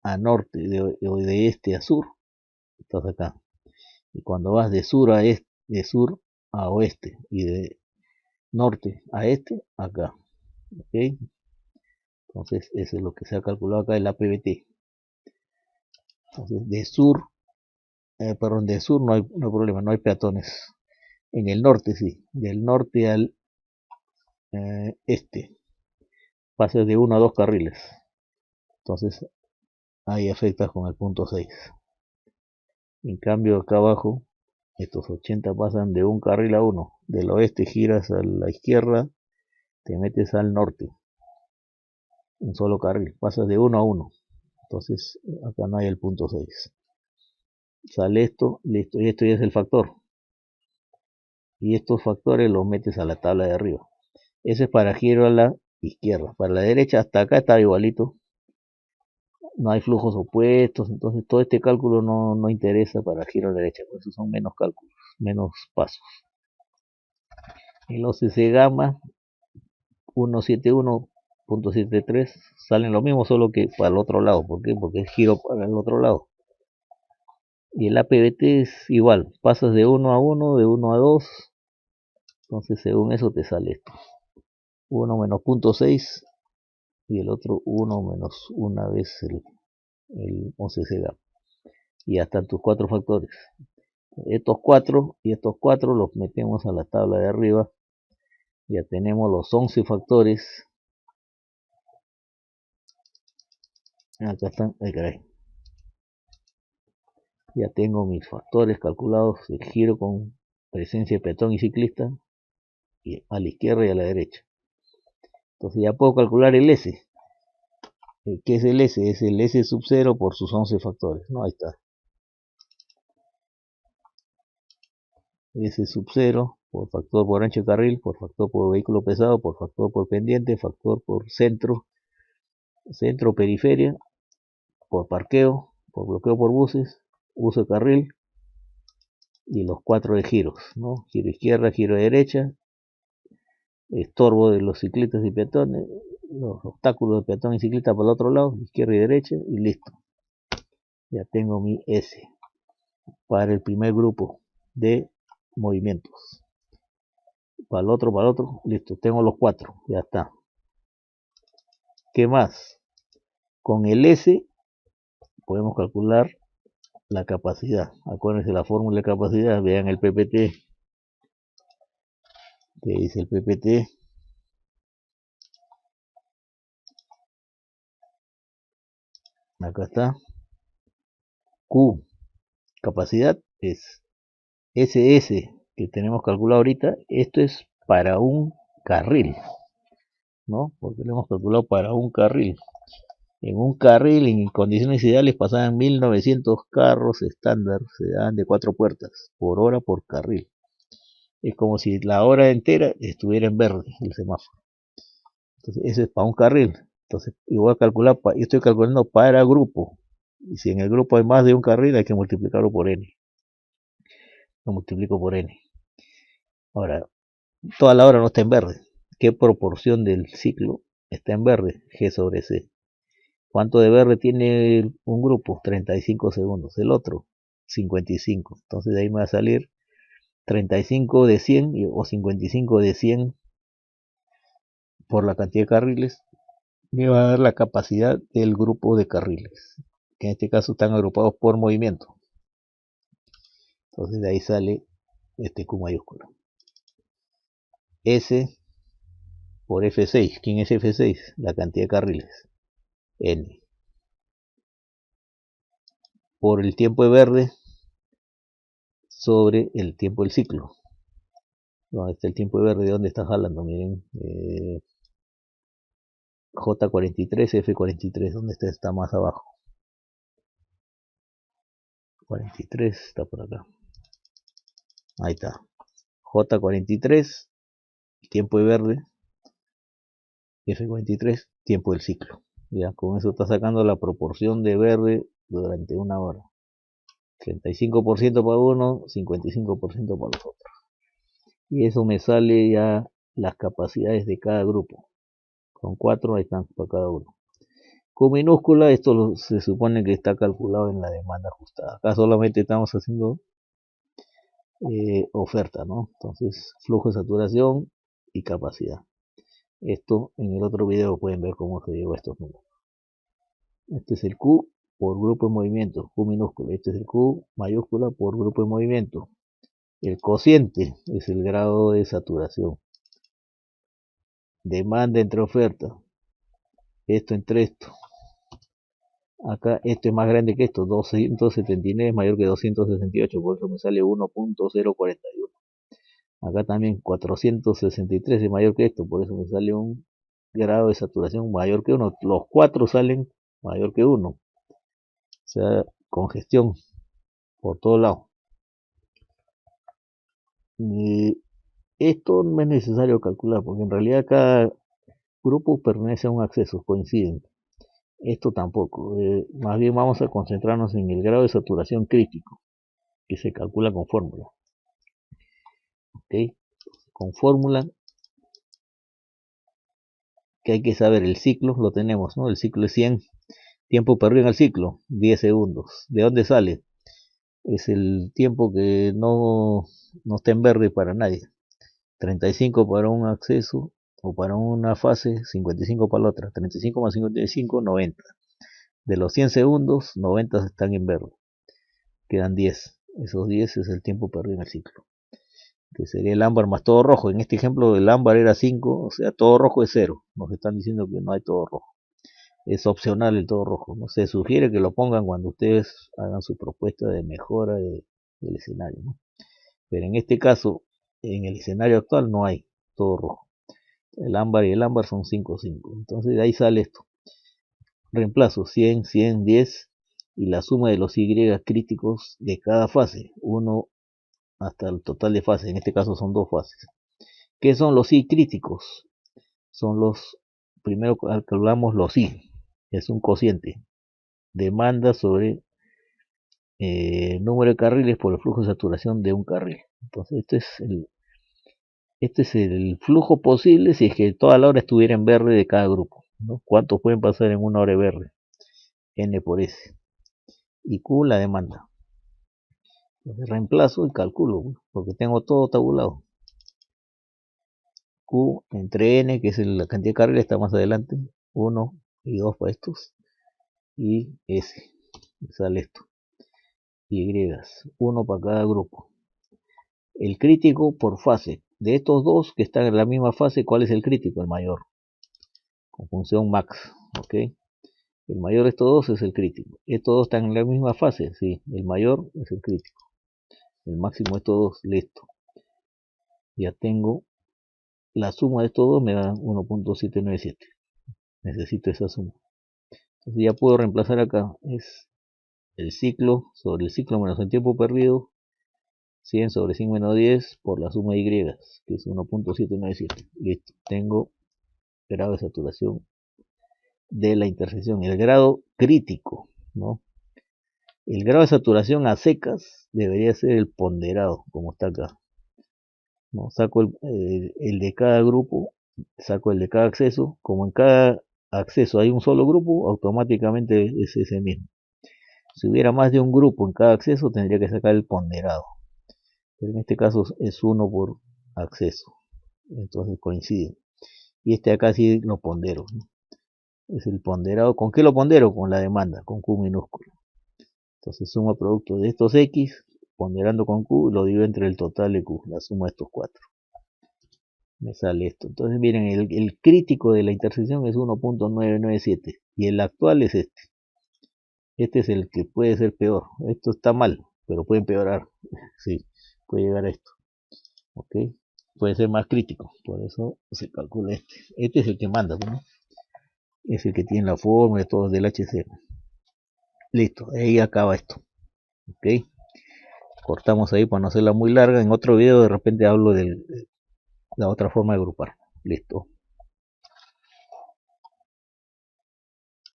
a norte, de este a sur, estás acá. Y cuando vas de sur a este, de sur a oeste, y de norte a este, acá. ¿Ok? Entonces, eso es lo que se ha calculado acá, el APBT. Entonces, de sur, de sur no hay problema, no hay peatones. En el norte sí, del norte al este, pasas de 1 a 2 carriles. Entonces, ahí afectas con el punto 6. En cambio, acá abajo, estos 80 pasan de un carril a uno. Del oeste giras a la izquierda, te metes al norte. Un solo carril, pasas de 1 a 1. Entonces, acá no hay el punto 6. Sale esto, listo, y esto ya es el factor. Y estos factores los metes a la tabla de arriba. Ese es para giro a la izquierda. Para la derecha, hasta acá está igualito. No hay flujos opuestos, entonces todo este cálculo no interesa para giro a la derecha, por eso son menos cálculos, menos pasos. El OCC gamma 171.73 salen lo mismo, solo que para el otro lado. ¿Por qué? Porque es giro para el otro lado. Y el APBT es igual, pasas de 1 a 1, de 1 a 2, entonces según eso te sale esto. 1 menos 0.6 y el otro 1 menos una vez el OCC gamma. Y ya están tus 4 factores. Estos 4 y estos 4 los metemos a la tabla de arriba. Ya tenemos los 11 factores. Acá están, caray. Ya tengo mis factores calculados, el giro con presencia de peatón y ciclista, y a la izquierda y a la derecha. Entonces ya puedo calcular el S. ¿Qué es el S? Es el S sub 0 por sus 11 factores. No, ahí está. S sub 0 por factor por ancho de carril, por factor por vehículo pesado, por factor por pendiente, factor por centro periferia, por parqueo, por bloqueo por buses, uso de carril y los 4 de giros, ¿no? Giro izquierda, giro derecha, estorbo de los ciclistas y peatones, los obstáculos de peatón y ciclista por el otro lado, izquierda y derecha, y listo. Ya tengo mi S para el primer grupo de movimientos. Para el otro, listo, tengo los 4, ya está. ¿Qué más? Con el S podemos calcular la capacidad. Acuérdense la fórmula de capacidad, vean el PPT. ¿Qué dice el PPT? Acá está. Q, capacidad, es SS que tenemos calculado ahorita. Esto es para un carril, ¿no? Porque lo hemos calculado para un carril. En un carril, en condiciones ideales, pasaban 1900 carros estándar, se dan de 4 puertas por hora por carril. Es como si la hora entera estuviera en verde el semáforo. Entonces, eso es para un carril. Entonces, yo voy a calcular, yo estoy calculando para grupo. Y si en el grupo hay más de un carril, hay que multiplicarlo por n. Lo multiplico por n. Ahora, toda la hora no está en verde. ¿Qué proporción del ciclo está en verde? G sobre C. ¿Cuánto de verde tiene un grupo? 35 segundos. El otro, 55. Entonces de ahí me va a salir 35 de 100 o 55 de 100 por la cantidad de carriles. Me va a dar la capacidad del grupo de carriles, que en este caso están agrupados por movimiento. Entonces de ahí sale este Q mayúscula. S por F6. ¿Quién es F6? La cantidad de carriles. N. Por el tiempo de verde sobre el tiempo del ciclo. ¿Dónde está el tiempo de verde? ¿De dónde está jalando? Miren. J43, F43. ¿Dónde está? Está más abajo. 43 está por acá. Ahí está. J43, tiempo de verde. F43, tiempo del ciclo. Ya, con eso está sacando la proporción de verde durante una hora. 35% para uno, 55% para los otros. Y eso me sale ya las capacidades de cada grupo. Con 4 ahí están para cada uno. Con minúscula, esto se supone que está calculado en la demanda ajustada. Acá solamente estamos haciendo oferta, ¿no? Entonces, flujo de saturación y capacidad. Esto en el otro video pueden ver cómo se llegó a estos números. Este es el Q por grupo de movimiento, Q minúscula. Este es el Q mayúscula por grupo de movimiento. El cociente es el grado de saturación. Demanda entre oferta. Esto entre esto. Acá esto es más grande que esto. 279 es mayor que 268. Por eso me sale 1.041. Acá también 463 es mayor que esto. Por eso me sale un grado de saturación mayor que 1. Los 4 salen mayor que 1. O sea, congestión por todo lado. Esto no es necesario calcular, porque en realidad cada grupo pertenece a un acceso, coinciden. Esto tampoco. Más bien vamos a concentrarnos en el grado de saturación crítico, que se calcula con fórmula. ¿Ok? Con fórmula, que hay que saber el ciclo, lo tenemos, ¿no? El ciclo es 100. Tiempo perdido en el ciclo, 10 segundos. ¿De dónde sale? Es el tiempo que no está en verde para nadie. 35 para un acceso o para una fase, 55 para la otra. 35 más 55, 90. De los 100 segundos, 90 están en verde. Quedan 10. Esos 10 es el tiempo perdido en el ciclo, que sería el ámbar más todo rojo. En este ejemplo el ámbar era 5, o sea, todo rojo es 0. Nos están diciendo que no hay todo rojo. Es opcional el todo rojo. No se sugiere que lo pongan cuando ustedes hagan su propuesta de mejora del escenario, ¿no? Pero en este caso, en el escenario actual no hay todo rojo. El ámbar y el ámbar son 5, 5. Entonces de ahí sale esto. Reemplazo 100, 100, 10 y la suma de los Y críticos de cada fase. 1 hasta el total de fases. En este caso son 2 fases. ¿Qué son los Y críticos? Son los, primero calculamos los Y. Es un cociente. Demanda sobre número de carriles por el flujo de saturación de un carril. Entonces este es el flujo posible si es que toda la hora estuviera en verde de cada grupo. ¿no? ¿Cuántos pueden pasar en una hora verde? N por S. Y Q la demanda. Entonces reemplazo y calculo, porque tengo todo tabulado. Q entre N, que es la cantidad de carga, está más adelante. 1 y 2 para estos. Y S. Sale esto. Y, 1 para cada grupo. El crítico por fase. De estos dos que están en la misma fase, ¿cuál es el crítico? El mayor. Con función max. ¿Ok? El mayor de estos dos es el crítico. Estos dos están en la misma fase. Sí, el mayor es el crítico. El máximo de estos dos, listo. Ya tengo la suma de estos dos, me da 1.797. Necesito esa suma. Entonces ya puedo reemplazar acá. Es el ciclo sobre el ciclo menos el tiempo perdido. 100 sobre 5 menos 10 por la suma de y, que es 1.797. Listo. Tengo grado de saturación de la intersección. El grado crítico, ¿no? El grado de saturación a secas debería ser el ponderado, como está acá. ¿No? Saco el de cada grupo, saco el de cada acceso. Como en cada acceso hay un solo grupo, automáticamente es ese mismo. Si hubiera más de un grupo en cada acceso, tendría que sacar el ponderado. Pero en este caso es uno por acceso. Entonces coinciden. Y este acá sí lo pondero, ¿no? Es el ponderado. ¿Con qué lo pondero? Con la demanda, con Q minúsculo. Entonces suma producto de estos X, ponderando con Q, lo divido entre el total de Q, la suma de estos cuatro. Me sale esto. Entonces miren, el crítico de la intersección es 1.997 y el actual es este. Este es el que puede ser peor. Esto está mal, pero puede empeorar. Sí, puede llegar a esto. ¿Ok? Puede ser más crítico, por eso se calcula este. Este es el que manda, ¿no? Es el que tiene la fórmula de todo del HC. Listo, ahí acaba esto. ¿Ok? Cortamos ahí para no hacerla muy larga. En otro video de repente hablo de la otra forma de agrupar. Listo.